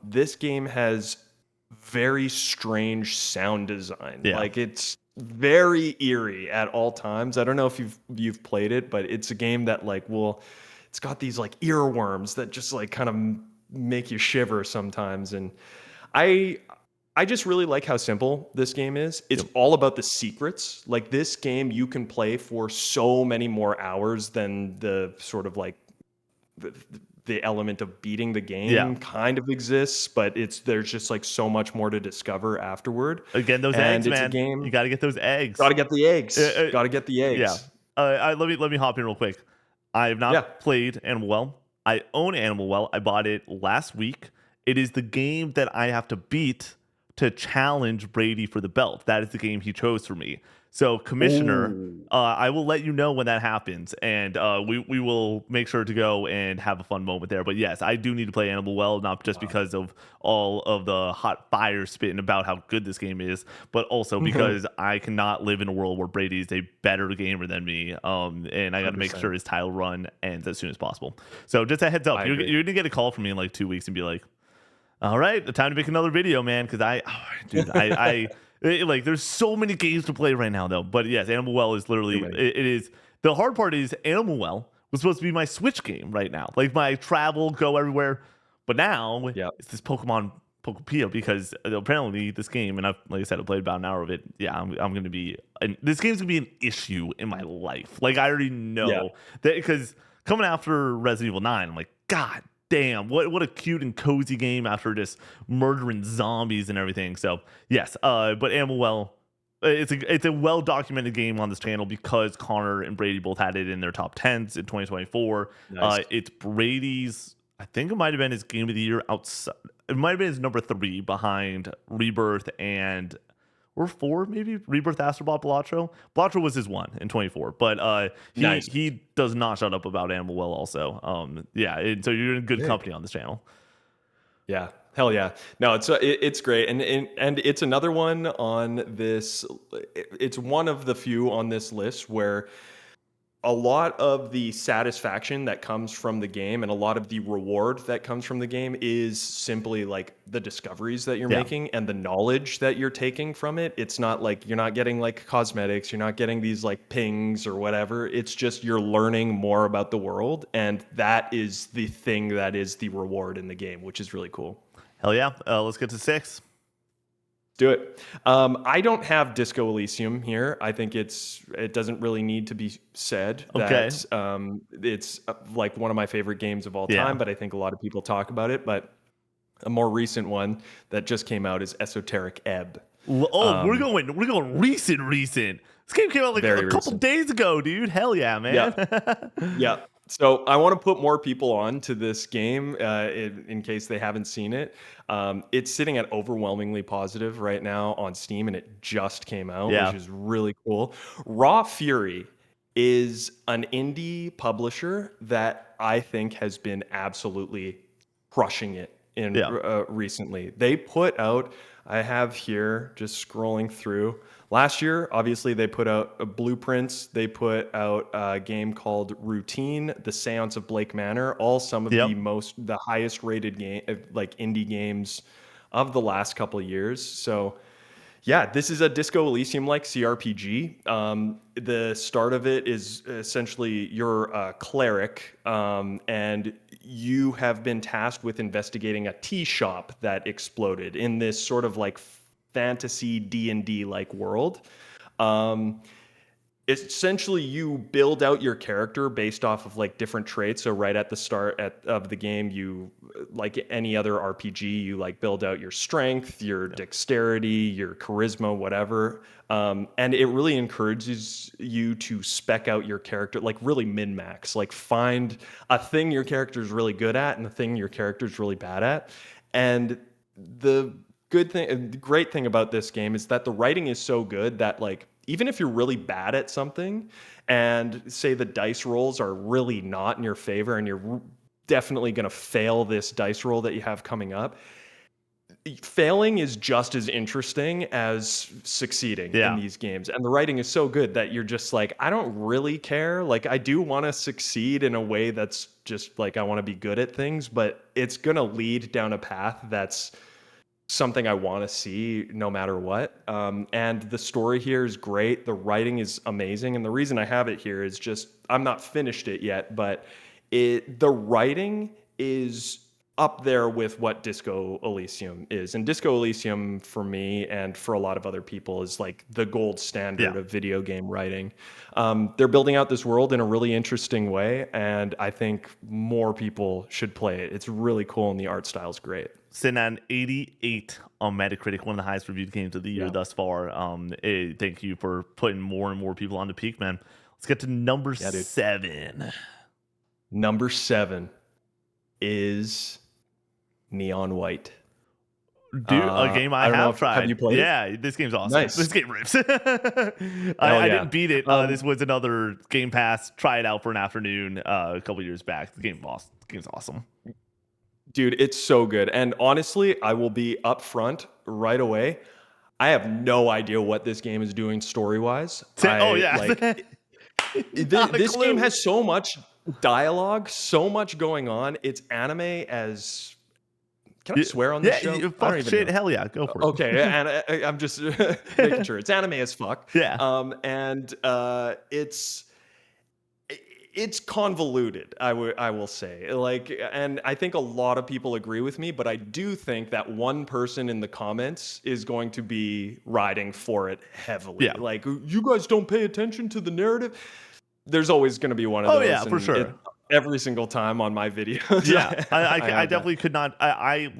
This game has very strange sound design. Yeah. Like it's very eerie at all times. I don't know if you've played it, but it's a game that like will it's got these like earworms that just like kind of make you shiver sometimes. And I I just really like how simple this game is. It's Yep. all about the secrets. Like this game you can play for so many more hours than the sort of like the, the element of beating the Yeah. game kind of exists, but there's just like so much more to discover afterward. Again, those And eggs, it's a man. You game, got to get those got eggs. to get the eggs. Uh, Got to get the yeah. eggs. Let me hop in real quick. I have Yeah. not played Animal Well. I own Animal Well. I bought it last week. It is the game that I have to beat to challenge Brady for the belt. That is the game he chose for me. So, Commissioner, Oh, I will let you know when that happens, and we will make sure to go and have a fun moment there. But yes, I do need to play Animal Well, not just wow. because of all of the hot fire spitting about how good this game is, but also because I cannot live in a world where Brady is a better gamer than me. And I got to make sure 100%. his title run ends as soon as possible. So just a heads up, I you're, agree. you're gonna get a call from me in like 2 weeks and be like, "All right, the time to make another video, man." Because dude, like, there's so many games to play right now, though. But yes, Animal Well is Too literally many. it is. The hard part is Animal Well was supposed to be my Switch game right now, like my travel, go everywhere. But now Yeah. it's this Pokemon Pokepia because apparently this game, and like I said, I played about an hour of it. Yeah, I'm gonna be. And this game's gonna be an issue in my life. Like I already Yeah. know that because coming after Resident Evil 9, I'm like, God damn, what a cute and cozy game after just murdering zombies and everything. So yes, but Animal Well, it's a well documented game on this channel because Connor and Brady both had it in their top tens in 2024. Nice. It's Brady's. I think it might have been his game of the year outside. It might have been his number three behind Rebirth and or four, maybe Rebirth, Astrobot, Balatro. Balatro was his one in 24, but he Nice. he does not shut up about Animal Well. Also, yeah, and so you're in good Sick. company on this channel. Yeah, hell yeah. No, it's great, and it's another one on this. It's one of the few on this list where a lot of the satisfaction that comes from the game and a lot of the reward that comes from the game is simply like the discoveries that you're Yeah, making and the knowledge that you're taking from it. It's not like you're not getting like cosmetics, you're not getting these like pings or whatever. It's just you're learning more about the world, and that is the thing that is the reward in the game, which is really cool. hell yeah. Let's get to 6. Do it. I don't have Disco Elysium here. I think it doesn't really need to be said Okay. that it's like one of my favorite games of all Yeah. time, but I think a lot of people talk about it. But a more recent one that just came out is Esoteric Ebb. Oh, we're Um, going recent. This game came out like a Very couple recent. days ago, dude. Hell yeah, Yeah. man. Yeah. So I want to put more people on to this game in case they haven't seen it. It's sitting at overwhelmingly positive right now on Steam, and it just came out, which Yeah. is really cool. Raw Fury is an indie publisher that I think has been absolutely crushing it in Yeah. recently. They put out, I have here just scrolling through. Last year, obviously, they put out Blueprints. They put out a game called Routine, The Seance of Blake Manor, all some of Yep. the highest rated game, like indie games of the last couple of years. So yeah, this is a Disco Elysium like CRPG. The start of it is essentially you're a cleric, and you have been tasked with investigating a tea shop that exploded in this sort of like fantasy D&D like world. Um, Essentially you build out your character based off of like different traits. So right at the start of the game, you, like any other RPG, you like build out your strength, your dexterity, your charisma, whatever. And it really encourages you to spec out your character, like really min max, like find a thing your character is really good at and the thing your character is really bad at. And the the great thing about this game is that the writing is so good that like even if you're really bad at something and say the dice rolls are really not in your favor and you're definitely going to fail this dice roll that you have coming up, failing is just as interesting as succeeding in Yeah. these games. And the writing is so good that you're just like, I don't really care. Like, I do want to succeed in a way that's just like, I want to be good at things, but it's going to lead down a path that's something I want to see no matter what. And the story here is great. The writing is amazing. And the reason I have it here is just, I'm not finished it yet, but the writing is up there with what Disco Elysium is. And Disco Elysium for me and for a lot of other people is like the gold standard Yeah. of video game writing. They're building out this world in a really interesting way. And I think more people should play it. It's really cool and the art style is great. Sitting at an 88 on Metacritic, one of the highest reviewed games of the year Yeah. thus far. Thank you for putting more and more people on the peak, man. Let's get to number Yeah, dude. 7. Number 7 is Neon White. Dude, a game I I don't know have if tried. have you played it? Yeah, this game's awesome. Nice. This game rips. Hell I yeah. didn't beat it. This was another Game Pass. Try it out for an afternoon a couple years back. The game's awesome. Dude, it's so good. And honestly, I will be upfront right away. I have no idea what this game is doing story-wise. Oh yeah, Like Not a this game clue. has so much dialogue, so much going on. It's anime as can I swear on this show? I Fuck don't even shit. know. Hell yeah, go for it. Okay, and I'm just making sure it's anime as fuck. Yeah. And it's convoluted. I will say, like, and I think a lot of people agree with me, but I do think that one person in the comments is going to be riding for it heavily. Yeah. Like, you guys don't pay attention to the narrative. There's always going to be one of those. Oh yeah, for and sure. Every single time on my videos. Yeah, I have definitely could not. I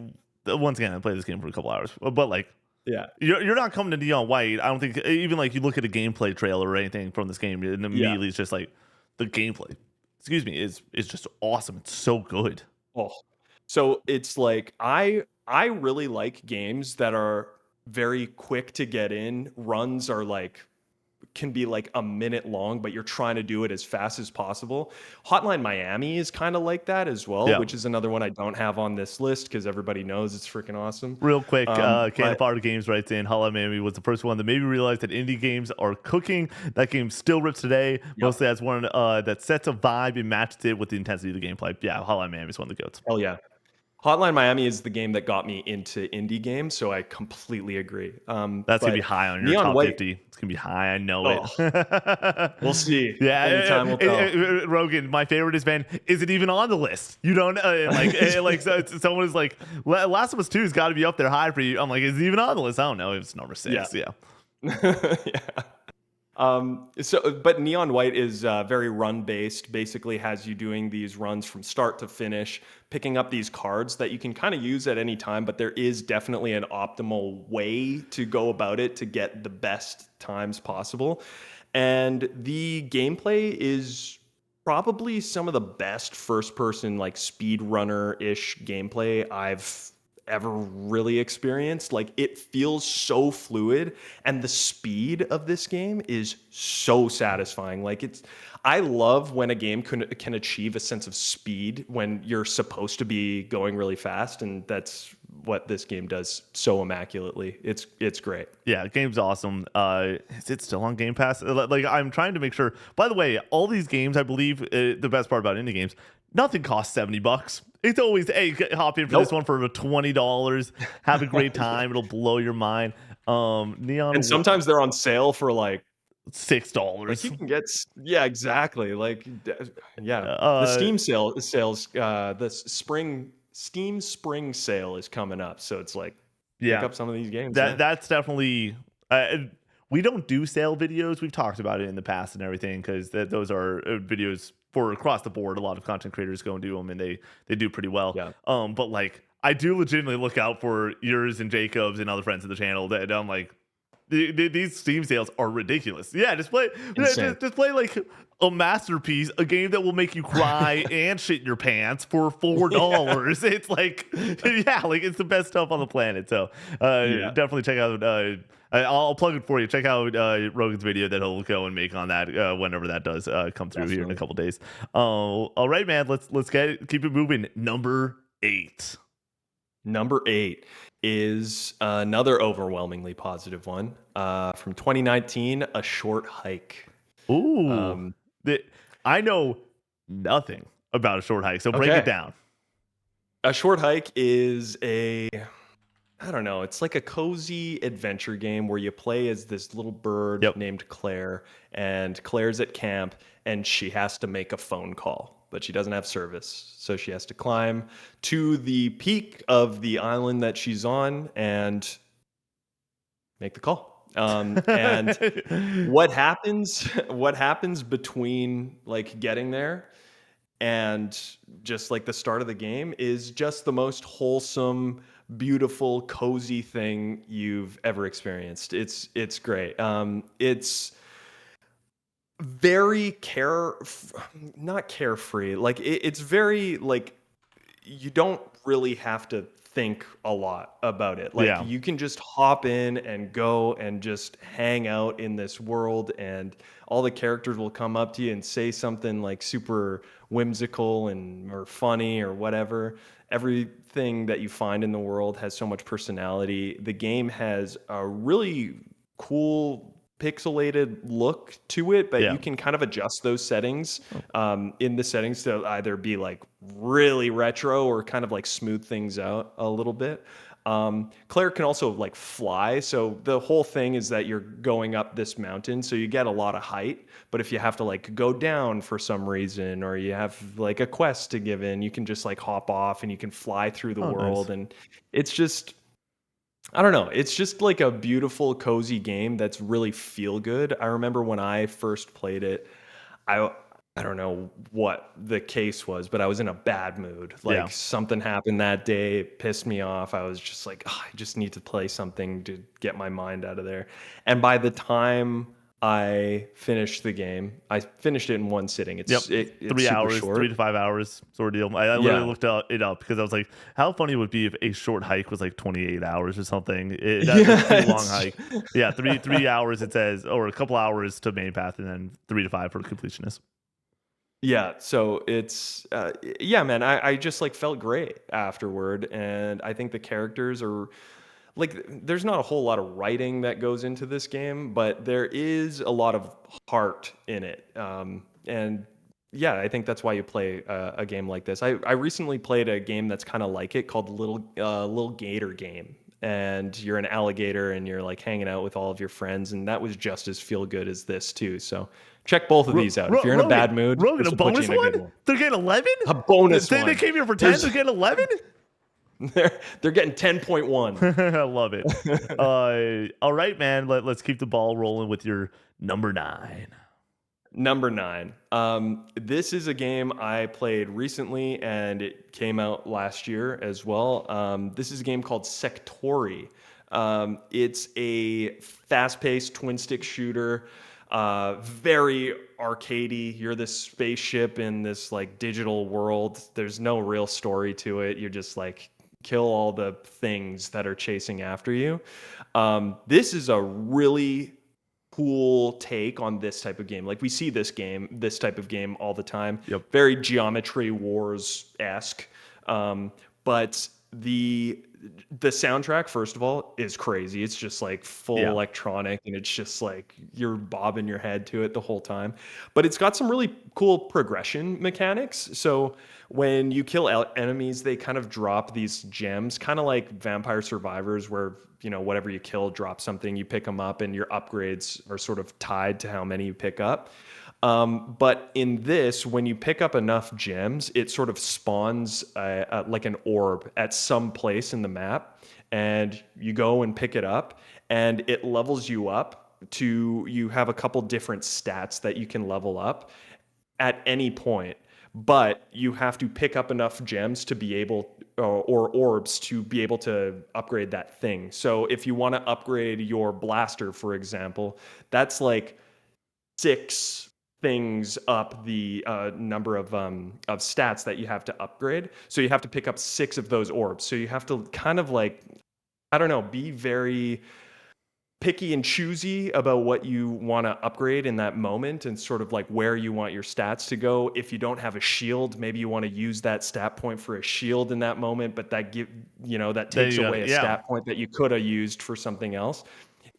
once again I played this game for a couple hours, but like yeah. you're not coming to Neon White. I don't think even like you look at a gameplay trailer or anything from this game, and immediately it's just like the gameplay. Excuse me, is just awesome. It's so good. Oh, so it's like I really like games that are very quick to get in. Runs are like can be like a minute long, but you're trying to do it as fast as possible. Hotline Miami is kind of like that as well, Yeah. which is another one I don't have on this list because everybody knows it's freaking awesome. Real quick, But Canapar Games writes in, Hotline Miami was the first one that made me realize that indie games are cooking. That game still rips today, mostly as one that sets a vibe and matches it with the intensity of the gameplay. Yeah, Hotline Miami is one of the goats. hell yeah. Hotline Miami is the game that got me into indie games, so I completely agree. That's gonna be high on your Neon top White, 50. It's gonna be high. I know oh, it. we'll see. Yeah, Only time will tell. Rogan, my favorite has been, is it even on the list? You don't like so someone is like, Last of Us 2 has got to be up there high for you. I'm like, is it even on the list? I don't know. It's number 6. Yeah. Yeah. But Neon White is very run based, basically has you doing these runs from start to finish, picking up these cards that you can kind of use at any time, but there is definitely an optimal way to go about it to get the best times possible. And the gameplay is probably some of the best first person like speedrunner-ish gameplay I've ever really experienced. Like, it feels so fluid, and the speed of this game is so satisfying. Like, I love when a game can achieve a sense of speed when you're supposed to be going really fast, and that's what this game does so immaculately. It's great. Yeah, game's awesome. Is it still on Game Pass? Like, I'm trying to make sure. By the way, all these games, I believe, the best part about indie games, nothing costs $70. It's always, hey, hop in for this Nope. one for $20. Have a great time. It'll blow your mind. And Neon sometimes they're on sale for like $6. you can get yeah, exactly. Yeah. The Uh, Steam sales the spring Steam spring sale is coming up, so it's like pick yeah, up some of these games, that man. that's definitely. We don't do sale videos. We've talked about it in the past and everything because those are videos for across the board. A lot of content creators go and do them, and they do pretty well. Yeah. But like I do legitimately look out for yours and Jacob's and other friends of the channel. That I'm like, these Steam sales are ridiculous. Yeah, Insane. just play like a masterpiece, a game that will make you cry and shit your pants for $4. It's like, yeah, like it's the best stuff on the planet. So Yeah. definitely check out. I'll plug it for you. Check out Rogan's video that he'll go and make on that whenever that does come through here in a Definitely. couple days. All right, man. Let's keep it moving. Number 8. Number 8 is another overwhelmingly positive one from 2019, A Short Hike. Ooh, Um, the, I know nothing about a short hike, so break it okay. down. A Short Hike is I don't know, it's like a cozy adventure game where you play as this little bird Yep. named Claire, and Claire's at camp and she has to make a phone call, but she doesn't have service. So she has to climb to the peak of the island that she's on and make the call. And what happens between like getting there and just like the start of the game is just the most wholesome, beautiful, cozy thing you've ever experienced. It's great. It's very not carefree. Like it's very like you don't really have to think a lot about it. Like Yeah. you can just hop in and go and just hang out in this world, and all the characters will come up to you and say something like super whimsical and or funny or whatever. Everything that you find in the world has so much personality. The game has a really cool pixelated look to it, but Yeah. you can kind of adjust those settings in the settings to either be like really retro or kind of like smooth things out a little bit. Claire can also like fly, so the whole thing is that you're going up this mountain, so you get a lot of height. But if you have to like go down for some reason, or you have like a quest to give in, you can just like hop off and you can fly through the Oh, nice. world, and it's just I don't know. It's just like a beautiful, cozy game that's really feel good. I remember when I first played it, I I don't know what the case was, but I was in a bad mood. Yeah. Like something happened that day, it pissed me off. I was just like, "Ugh, I just need to play something to get my mind out of there." And by the time I finished the game, I finished it in one sitting. Yep. It's 3 super hours, short. 3 to 5 hours sort of deal. I literally Yeah. looked it up because I was like, how funny would it be if a short hike was like 28 hours or something? That's a Yeah. pretty long hike. Yeah, three hours it says, or a couple hours to main path, and then 3 to 5 for completionist. Yeah, so it's yeah, man. I just like felt great afterward, and I think the characters are like there's not a whole lot of writing that goes into this game, but there is a lot of heart in it. And yeah, I think that's why you play a game like this. I recently played a game that's kind of like it called Little Gator Game, and you're an alligator and you're like hanging out with all of your friends, and that was just as feel good as this too. So check both of these out. If you're in a bad mood, Rogan, this a will put you bonus in a good one? one. They're getting 11? A bonus They one. came here for 10, There's they're getting 11? they're getting 10.1. I love it. All right, man. Let's keep the ball rolling with your number 9. Number 9. This is a game I played recently, and it came out last year as well. This is a game called Sectori. It's a fast-paced twin-stick shooter, very arcadey. You're this spaceship in this like digital world. There's no real story to it. You're just like kill all the things that are chasing after you. This is a really cool take on this type of game. Like, we see this type of game all the time. Yep. Very Geometry Wars esque. But the soundtrack, first of all, is crazy. It's just like full Yeah. electronic, and it's just like you're bobbing your head to it the whole time. But it's got some really cool progression mechanics. So when you kill enemies, they kind of drop these gems, kind of like Vampire Survivors, where whatever you kill drops something, you pick them up, and your upgrades are sort of tied to how many you pick up. But in this, when you pick up enough gems, it sort of spawns like an orb at some place in the map, and you go and pick it up, and it levels you up to, you have a couple different stats that you can level up at any point. But you have to pick up enough gems to be able, or orbs to be able to upgrade that thing. So if you want to upgrade your blaster, for example, that's like 6 things up the number of stats that you have to upgrade. So you have to pick up 6 of those orbs. So you have to kind of like, I don't know, be very picky and choosy about what you want to upgrade in that moment, and sort of like where you want your stats to go. If you don't have a shield, maybe you want to use that stat point for a shield in that moment, but that that There takes you go. away a Yeah. stat point that you could have used for something else.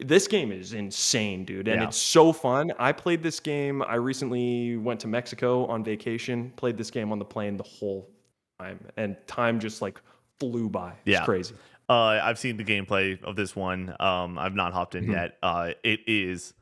This game is insane, dude, and Yeah. it's so fun. I played this game. I recently went to Mexico on vacation, played this game on the plane the whole time, and time just like flew by. It's Yeah. crazy. I've seen the gameplay of this one. I've not hopped in Mhm. yet. It is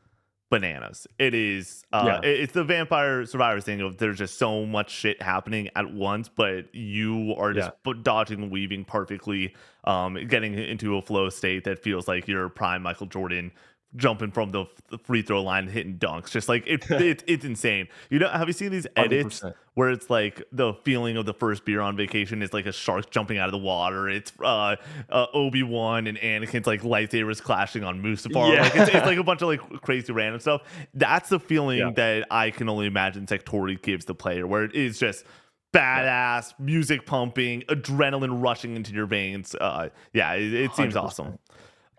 bananas. It is. Yeah. It's the Vampire Survivors thing of there's just so much shit happening at once, but you are just Yeah. dodging and weaving perfectly, getting into a flow state that feels like you're prime Michael Jordan, jumping from the free throw line and hitting dunks. Just like it's insane. Have you seen these edits 100%. where it's like the feeling of the first beer on vacation is like a shark jumping out of the water? It's Obi-Wan and Anakin's like lightsabers clashing on Mustafar. Yeah. Like it's like a bunch of like crazy random stuff. That's the Yeah. feeling that I can only imagine Sectori gives the player, where it is just Yeah. badass, music pumping, adrenaline rushing into your veins. Yeah, it seems awesome.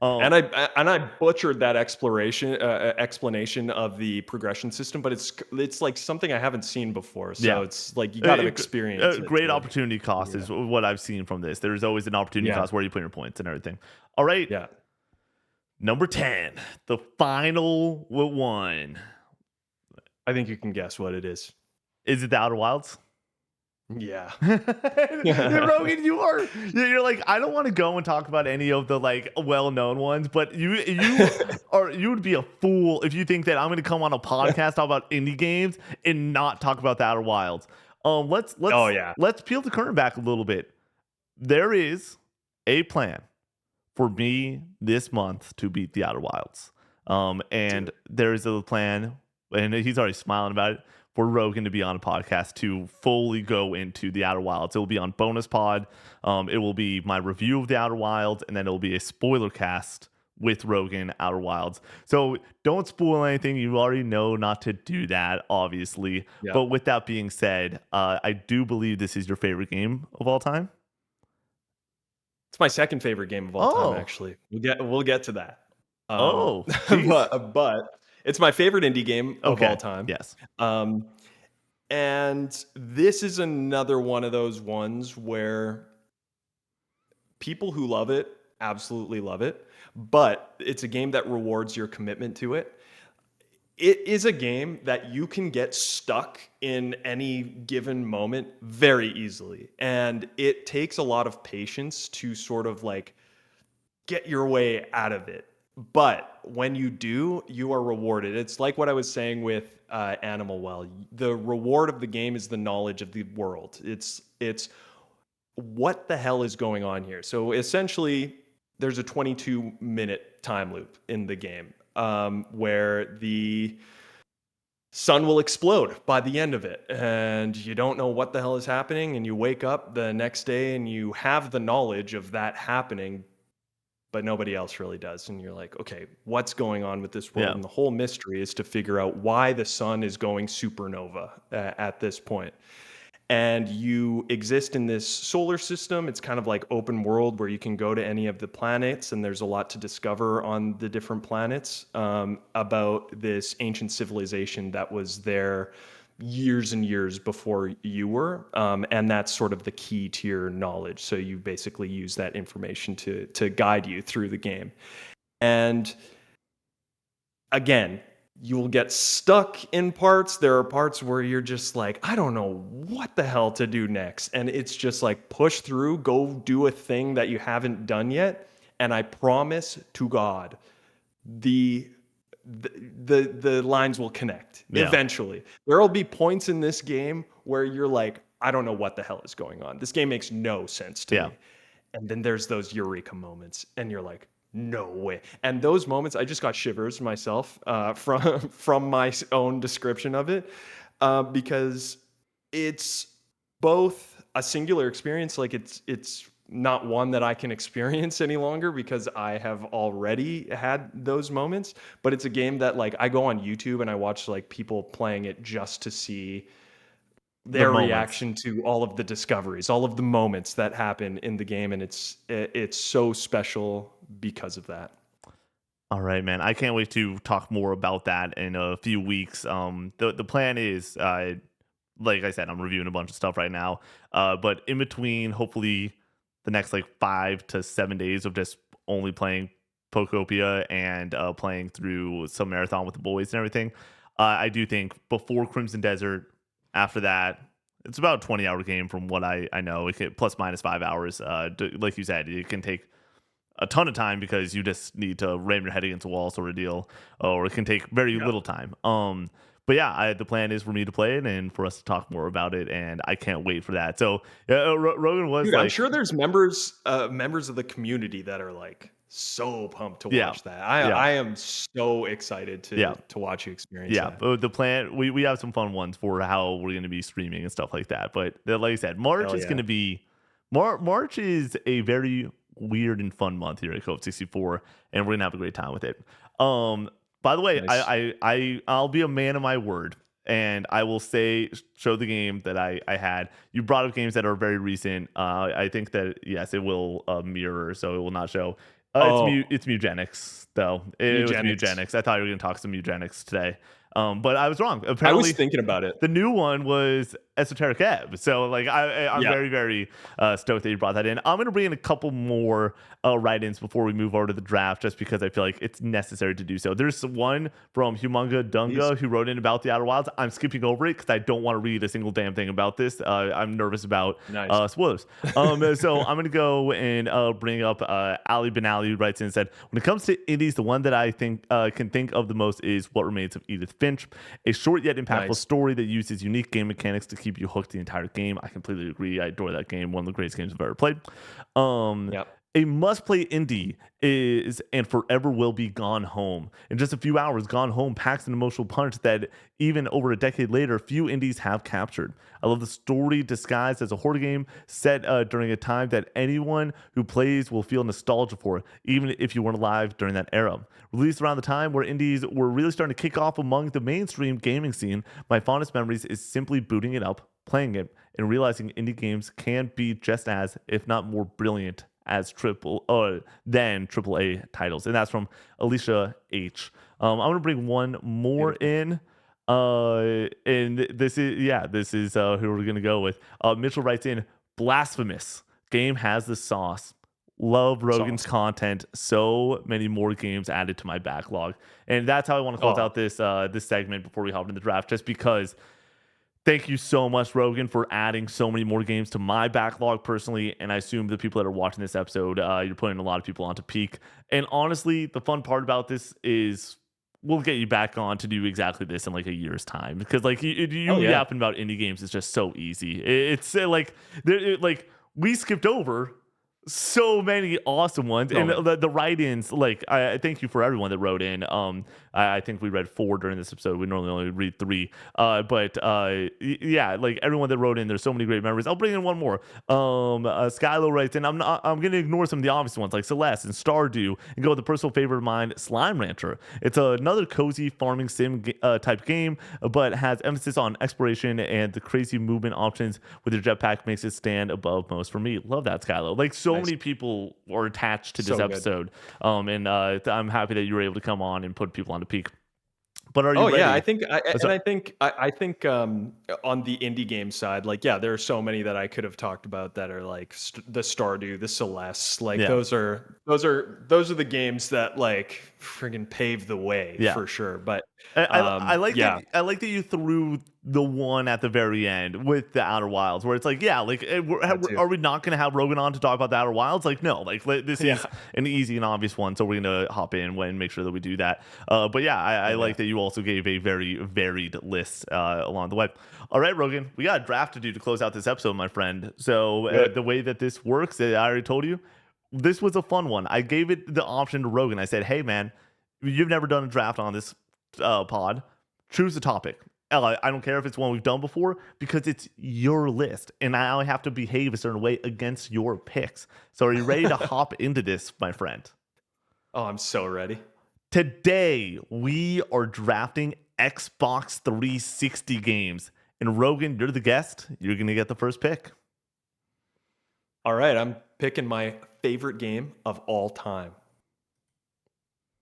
100%. And I butchered that explanation of the progression system, but it's like something I haven't seen before. So Yeah. it's like you got to A experience it. great opportunity cost Yeah. is what I've seen from this. There's always an opportunity Yeah. cost where you put your points and everything. All right, Yeah. number 10, the final one. I think you can guess what it is. Is it the Outer Wilds? Yeah. Rogan, you're like, I don't want to go and talk about any of the like well-known ones, but you would be a fool if you think that I'm going to come on a podcast talk about indie games and not talk about the Outer Wilds. Let's Oh yeah. let's peel the curtain back a little bit. There is a plan for me this month to beat the Outer Wilds. And there is a plan, and he's already smiling about it, for Rogan to be on a podcast to fully go into the Outer Wilds. It will be on Bonus Pod. It will be my review of the Outer Wilds, and then it will be a spoiler cast with Rogan Outer Wilds. So don't spoil anything. You already know not to do that, obviously. Yeah. But with that being said, I do believe this is your favorite game of all time. It's my second favorite game of all Oh. time, actually. We'll get to that. Oh, jeez. but it's my favorite indie game of Okay. all time. Yes. And this is another one of those ones where people who love it absolutely love it, but it's a game that rewards your commitment to it. It is a game that you can get stuck in any given moment very easily. And it takes a lot of patience to sort of like get your way out of it. But when you do, you are rewarded. It's like what I was saying with Animal Well. The reward of the game is the knowledge of the world. It's what the hell is going on here? So essentially, there's a 22-minute time loop in the game where the sun will explode by the end of it, and you don't know what the hell is happening, and you wake up the next day and you have the knowledge of that happening, but nobody else really does. And you're like, okay, what's going on with this world? Yeah. And the whole mystery is to figure out why the sun is going supernova at this point. and you exist in this solar system. It's kind of like open world where you can go to any of the planets, and there's a lot to discover on the different planets about this ancient civilization that was there years and years before you were, and that's sort of the key to your knowledge. So you basically use that information to guide you through the game. And again, you will get stuck in parts. There are parts where you're just like, I don't know what the hell to do next. And it's just like, push through, go do a thing that you haven't done yet. And I promise to God, the lines will connect eventually. There will be points in this game where you're like, I don't know what the hell is going on. This game makes no sense to me. And then there's those eureka moments, and you're like, no way. And those moments, I just got shivers myself from my own description of it, because it's both a singular experience, like it's not one that I can experience any longer because I have already had those moments, but it's a game that like I go on YouTube and I watch like people playing it just to see their reaction to all of the discoveries, all of the moments that happen in the game, and it's so special because of that. All right, man. I can't wait to talk more about that in a few weeks. The plan is, like I said, I'm reviewing a bunch of stuff right now. But in between, hopefully, the next like 5 to 7 days of just only playing Pokopia and playing through some marathon with the boys and everything. I do think before Crimson Desert, after that, it's about a 20-hour game from what I know. It can, plus minus 5 hours. Like you said, it can take a ton of time because you just need to ram your head against a wall sort of deal, or it can take very little time. But yeah, the plan is for me to play it and for us to talk more about it, and I can't wait for that. So Rogan was like, I'm sure there's members of the community that are like so pumped to watch that. I am so excited to watch you experience that. But the plan, we have some fun ones for how we're going to be streaming and stuff like that. But like I said, March is going to be March is a very weird and fun month here at Cove 64, and we're gonna have a great time with it. By the way, nice. I'll be a man of my word, and I will show the game that I had. You brought up games that are very recent. I think that yes, it will mirror, so it will not show. It's Mugenics though. It was Mugenics. I thought you were gonna talk some Mugenics today. But I was wrong. Apparently, I was thinking about it. The new one was Esoteric Ebb. So like I'm very, very stoked that you brought that in. I'm gonna bring in a couple more write-ins before we move over to the draft, just because I feel like it's necessary to do so. There's one from Humunga Dunga who wrote in about the Outer Wilds. I'm skipping over it because I don't want to read a single damn thing about this. I'm nervous about spoilers. So I'm gonna go and bring up Ali Benali, who writes in and said, when it comes to indies, the one that I think can think of the most is What Remains of Edith Finch, a short yet impactful story that uses unique game mechanics to keep you hooked the entire game. I completely agree. I adore that game. One of the greatest games I've ever played. A must-play indie is and forever will be Gone Home. In just a few hours, Gone Home packs an emotional punch that even over a decade later, few indies have captured. I love the story disguised as a horror game set during a time that anyone who plays will feel nostalgia for, even if you weren't alive during that era. Released around the time where indies were really starting to kick off among the mainstream gaming scene, my fondest memories is simply booting it up, playing it, and realizing indie games can be just as, if not more brilliant as than AAA titles. And that's from Alicia H. I'm gonna bring one more in. And this is who we're gonna go with. Mitchell writes in, blasphemous. Game has the sauce. Love Rogan's content. So many more games added to my backlog. And that's how I want to close out this segment before we hop into the draft, just because thank you so much, Rogan, for adding so many more games to my backlog personally. And I assume the people that are watching this episode, you're putting a lot of people onto Peak. And honestly, the fun part about this is we'll get you back on to do exactly this in like a year's time, because like you yapping about indie games is just so easy. It's like we skipped over so many awesome ones, and the write-ins, like I thank you for everyone that wrote in. I think we read 4 during this episode. We normally only read 3. Yeah, like everyone that wrote in, there's so many great memories. I'll bring in one more. Skylo writes in, I'm gonna ignore some of the obvious ones like Celeste and Stardew and go with the personal favorite of mine, Slime Rancher. It's another cozy farming sim type game, but has emphasis on exploration, and the crazy movement options with your jetpack makes it stand above most for me. Love that, Skylo. Like so Nice. many people are attached to this So good. episode, and I'm happy that you were able to come on and put people on the peak. But are you Oh ready? yeah, I think, So- I think on the indie game side, like yeah, there are so many that I could have talked about that are like the Stardew, the Celeste, like Yeah. those are the games that like friggin' pave the way Yeah. for sure. But I like yeah, that. I like that you threw the one at the very end with the Outer Wilds, where it's like, yeah, like too. are we not going to have Rogan on to talk about the Outer Wilds? Like, no, like this is an easy and obvious one, so we're gonna hop in and make sure that we do that. But yeah, I like that you also gave a very varied list along the way. All right, Rogan, we got a draft to do to close out this episode, my friend. So the way that this works, I already told you, this was a fun one. I gave it the option to Rogan. I said, hey man, you've never done a draft on this pod. Choose a topic. I don't care if it's one we've done before because it's your list and I have to behave a certain way against your picks. So are you ready to hop into this, my friend? Oh, I'm so ready. Today, we are drafting Xbox 360 games. And Rogan, you're the guest. You're going to get the first pick. All right, I'm picking my favorite game of all time.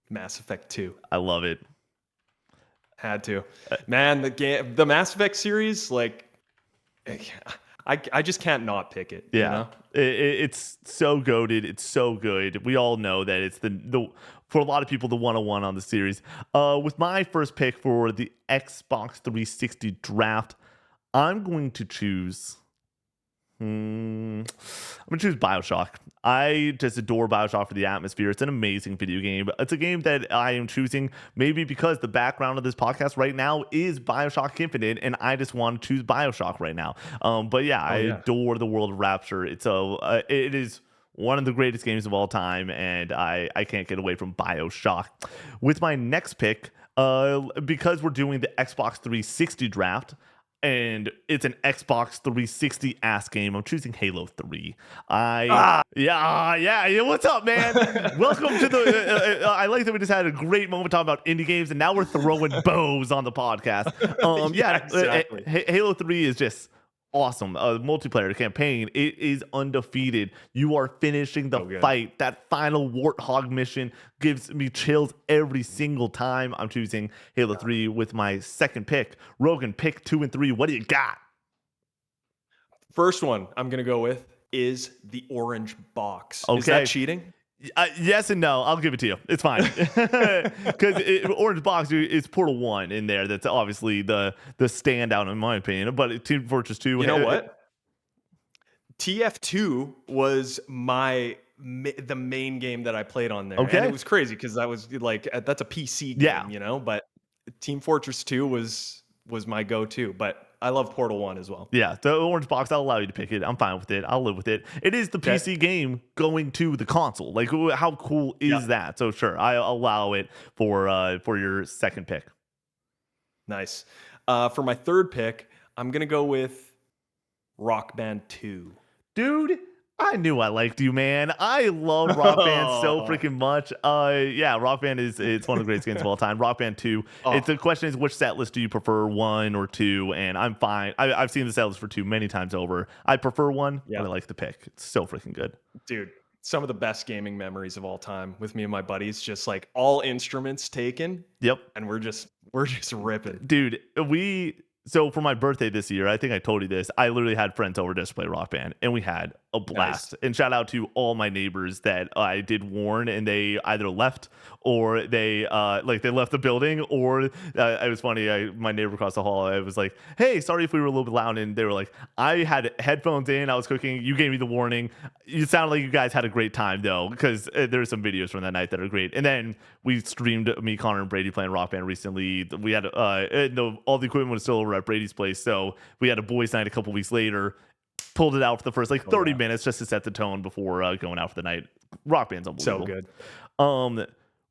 Mass Effect 2. I love it. Had to. Man, the Mass Effect series, like I just can't not pick it. Yeah. You know? It's so goated. It's so good. We all know that it's the for a lot of people the 101 on the series. With my first pick for the Xbox 360 draft, I'm going to choose I'm gonna choose BioShock. I just adore BioShock for the atmosphere. It's an amazing video game. It's a game that I am choosing maybe because the background of this podcast right now is BioShock Infinite, and I just want to choose BioShock right now. But yeah, I adore the world of Rapture. It is one of the greatest games of all time, and I can't get away from BioShock. With my next pick, because we're doing the Xbox 360 draft, and it's an Xbox 360 ass game, I'm choosing Halo 3. Yeah. What's up, man? Welcome to the. I like that we just had a great moment talking about indie games, and now we're throwing bows on the podcast. Exactly. Halo 3 is just awesome. Multiplayer campaign, it is undefeated. You are finishing the fight. That final Warthog mission gives me chills every single time. I'm choosing Halo 3 with my second pick. Rogan, pick 2 and 3. What do you got? First one I'm gonna go with is the orange box. Okay. Is that cheating? Yes and no. I'll give it to you. It's fine because Orange Box is Portal 1 in there. That's obviously the standout in my opinion. But Team Fortress 2. You know what? TF2 was the main game that I played on there. Okay. And it was crazy because I was like, that's a PC game, you know. But Team Fortress 2 was my go-to. But I love Portal 1 as well. Yeah, the Orange Box, I'll allow you to pick it. I'm fine with it. I'll live with it. It is the PC game going to the console. Like, how cool is that? So sure, I'll allow it for your second pick. Nice. For my third pick, I'm gonna go with Rock Band 2. Dude, I knew I liked you, man. I love Rock Band so freaking much. Yeah, Rock Band it's one of the greatest games of all time. Rock Band 2. The question is, which set list do you prefer, 1 or 2? And I'm fine. I've seen the set list for 2 many times over. I prefer 1, but I like the pick. It's so freaking good. Dude, some of the best gaming memories of all time with me and my buddies, just like all instruments taken. Yep. And we're just ripping. Dude, so for my birthday this year, I think I told you this, I literally had friends over just to play Rock Band, and we had a blast. Nice. And shout out to all my neighbors that I did warn, and they either left or they left the building, or it was funny. My neighbor across the hall, I was like, "Hey, sorry if we were a little bit loud," and they were like, "I had headphones in, I was cooking. You gave me the warning. It sounded like you guys had a great time though, because there's some videos from that night that are great." And then we streamed me, Connor, and Brady playing Rock Band recently. We had all the equipment was still over at Brady's place, so we had a boys' night a couple weeks later. Pulled it out for the first 30 minutes just to set the tone before going out for the night. Rock Band's unbelievable. So good.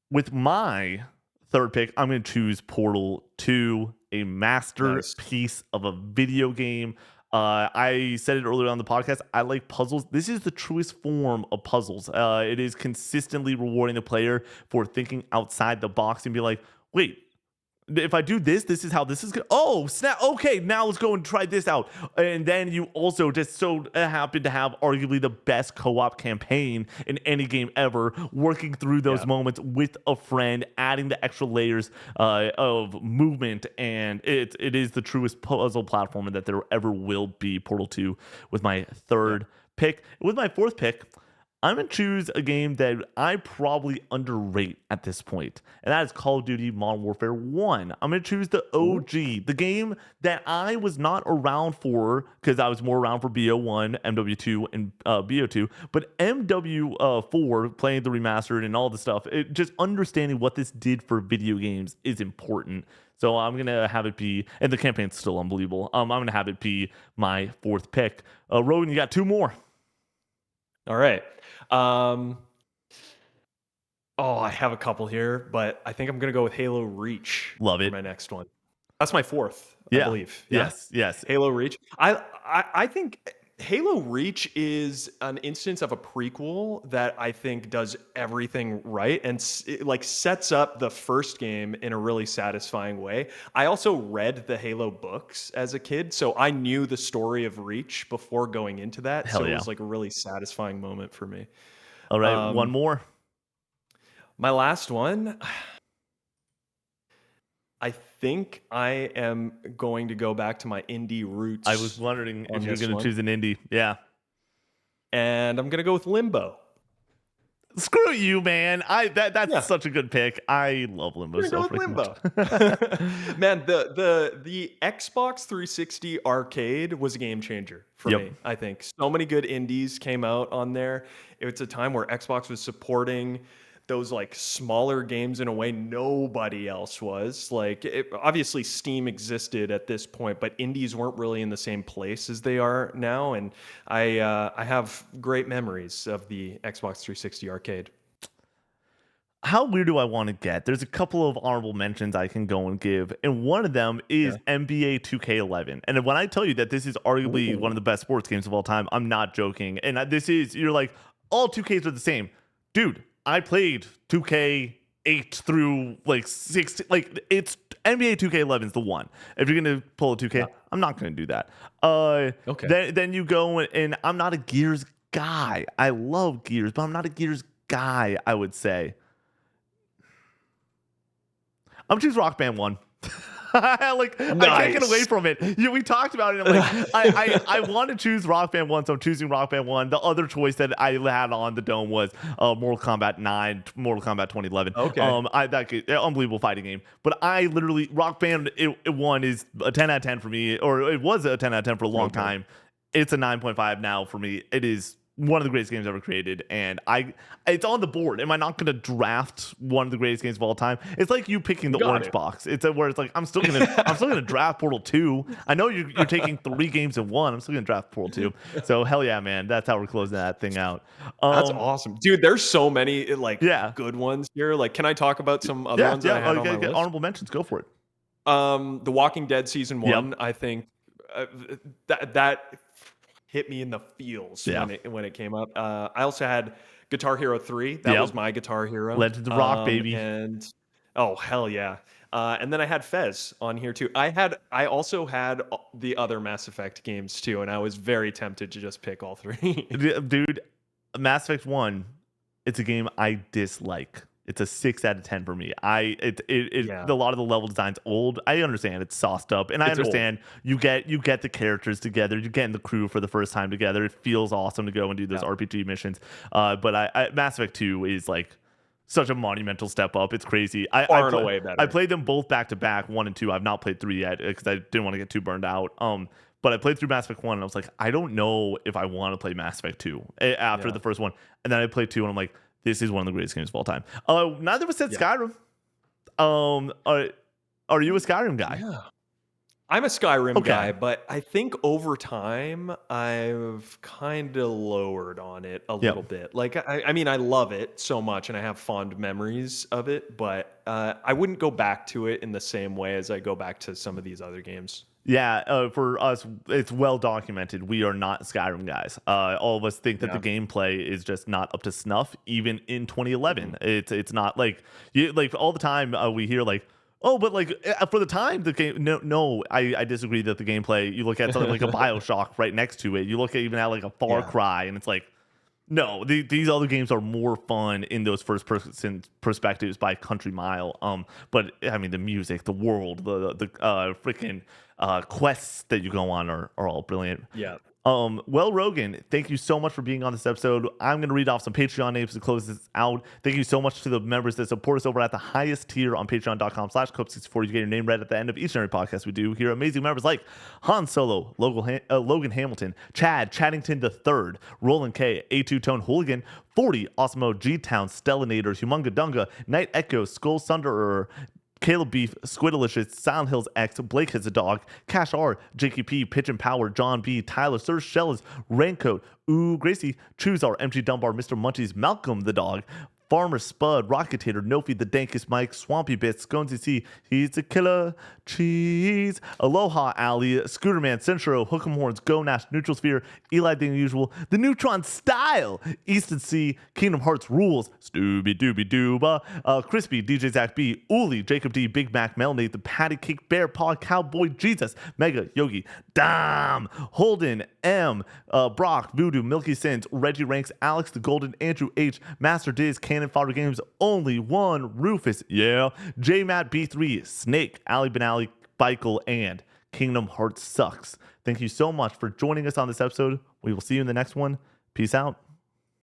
With my third pick, I'm going to choose Portal 2, a Nice. masterpiece of a video game. I said it earlier on the podcast. I like puzzles. This is the truest form of puzzles. It is consistently rewarding the player for thinking outside the box and be like, wait, if I do this, this is how this is going to. Oh, snap. Okay, now let's go and try this out. And then you also just so happen to have arguably the best co op campaign in any game ever, working through those Yeah. moments with a friend, adding the extra layers of movement. And it is the truest puzzle platformer that there ever will be. Portal 2 with my third pick. With my fourth pick, I'm going to choose a game that I probably underrate at this point, and that is Call of Duty Modern Warfare 1. I'm going to choose the Ooh. OG, the game that I was not around for because I was more around for BO1, MW2, and BO2, but MW4, playing the remastered and all the stuff, just understanding what this did for video games is important. So I'm going to have it be, and the campaign's still unbelievable. I'm going to have it be my fourth pick. Rogan, you got two more. All right. I have a couple here, but I think I'm gonna go with Halo Reach. Love For it. my next one. That's my fourth, I Yeah. believe. Yeah. Yes. Halo Reach. I think Halo Reach is an instance of a prequel that I think does everything right and it like sets up the first game in a really satisfying way. I also read the Halo books as a kid, so I knew the story of Reach before going into that. Hell So it yeah. was like a really satisfying moment for me. All right, one more. My last one, I think I am going to go back to my indie roots. I was wondering on if you were this going to one. choose an indie. Yeah. And I'm going to go with Limbo. Screw you, man. That's Yeah. such a good pick. I love Limbo We're so gonna go freaking with much. Limbo. Man, the Xbox 360 arcade was a game changer for Yep. me, I think. So many good indies came out on there. It's a time where Xbox was supporting those like smaller games in a way nobody else was. Like obviously Steam existed at this point, but indies weren't really in the same place as they are now. And I have great memories of the Xbox 360 arcade. How weird do I want to get? There's a couple of honorable mentions I can go and give, and one of them is Yeah. NBA 2K11. And when I tell you that this is arguably Ooh. one of the best sports games of all time, I'm not joking. And this is, you're like, all 2Ks are the same. Dude, I played 2K8 through like 16. Like, it's NBA 2K11 is the one. If you're going to pull a 2K, Yeah. I'm not going to do that. Okay. Then you go, and I'm not a Gears guy. I love Gears, but I'm not a Gears guy, I would say. I'm choosing Rock Band 1. I can't get away Nice. from it. We talked about it. I'm like, I want to choose Rock Band 1, so I'm choosing Rock Band 1. The other choice that I had on the dome was Mortal Kombat 9, Mortal Kombat 2011. Okay. Unbelievable fighting game. But I literally, Rock Band 1 is a 10 out of 10 for me, or it was a 10 out of 10 for a long Okay. time. It's a 9.5 now for me. It is one of the greatest games ever created, and it's on the board. Am I not going to draft one of the greatest games of all time? It's like you picking the Got orange it. box. It's where it's like I'm still gonna draft Portal 2. I know you're taking 3 games in one. I'm still gonna draft Portal 2. So hell yeah, man. That's how we're closing that thing out. That's awesome. Dude, there's so many like Yeah. good ones here. Like, can I talk about some other ones that I had on my list? Honorable mentions. Go for it. The Walking Dead season Yep. 1, I think that hit me in the feels Yeah. when it came up. I also had Guitar Hero 3. That Yep. was my Guitar Hero. Legends of Rock, baby. And oh hell yeah. And then I had Fez on here too. I also had the other Mass Effect games too, and I was very tempted to just pick all 3. Dude, Mass Effect 1, it's a game I dislike. It's a 6 out of 10 for me. Yeah. A lot of the level design's old. I understand it's sauced up, and I It's understand you get the characters together, you're getting the crew for the first time together. It feels awesome to go and do those RPG missions. But Mass Effect 2 is like such a monumental step up. It's crazy. Far and away better. I played them both back to back, 1 and 2. I've not played 3 yet because I didn't want to get too burned out. But I played through Mass Effect 1 and I was like, I don't know if I want to play Mass Effect 2 after the first one. And then I played 2 and I'm like, this is one of the greatest games of all time. Neither of us said Skyrim. Are you a Skyrim guy? Yeah. I'm a Skyrim Okay. guy, but I think over time I've kind of lowered on it a Yep. little bit. Like, I mean, I love it so much and I have fond memories of it, but I wouldn't go back to it in the same way as I go back to some of these other games. Yeah, for us, it's well documented. We are not Skyrim guys. All of us think that the Yeah. gameplay is just not up to snuff, even in Hmm. 2011. It's not like like all the time we hear like, oh, but like for the time the game. No, I disagree that the gameplay. You look at something like a BioShock right next to it. You look at even at like a Far Yeah. Cry, and it's like no, these other games are more fun in those first person perspectives by country mile. But I mean, the music, the world, the freaking quests that you go on are all brilliant. Yeah. Well, Rogan, thank you so much for being on this episode. I'm going to read off some Patreon names to close this out. Thank you so much to the members that support us over at the highest tier on patreon.com/Cope64. You get your name read at the end of each and every podcast we do. Here are amazing members like Han Solo, Logan Hamilton, Chad Chaddington III, Roland K, A2 Tone Hooligan, 40, Osmo G-Town, Stellanator, Humunga Dunga, Night Echo, Skull Sunderer, Caleb Beef, Squidalicious, Silent Hills X, Blake Hits a Dog, Cash R, Jakey P, Pigeon Power, John B, Tyler, Sir Shellas, Raincoat, Ooh, Gracie, Choose Our, MG Dunbar, Mr. Munchies, Malcolm the Dog, Farmer Spud, Rocketator, Nofi, the Dankest Mike, Swampy Bits, Sconesy C, He's a Killer, Cheese, Aloha Alley, Scooterman, Centro, Hook'em Horns, Go Nash, Neutral Sphere, Eli the Unusual, The Neutron Style, Easton C, Kingdom Hearts Rules, Stooby Dooby Dooba, Crispy, DJ Zach B, Uli, Jacob D, Big Mac, Melnate, The Patty Cake, Bear Paw, Cowboy Jesus, Mega, Yogi, Dam, Holden, M, Brock, Voodoo, Milky Sins, Reggie Ranks, Alex the Golden, Andrew H, Master Diz, Cannon Fodder Games, Only One, Rufus, yeah, J Matt B3, Snake, Ali Benali, Bikel, and Kingdom Hearts Sucks. Thank you so much for joining us on this episode. We will see you in the next one. Peace out.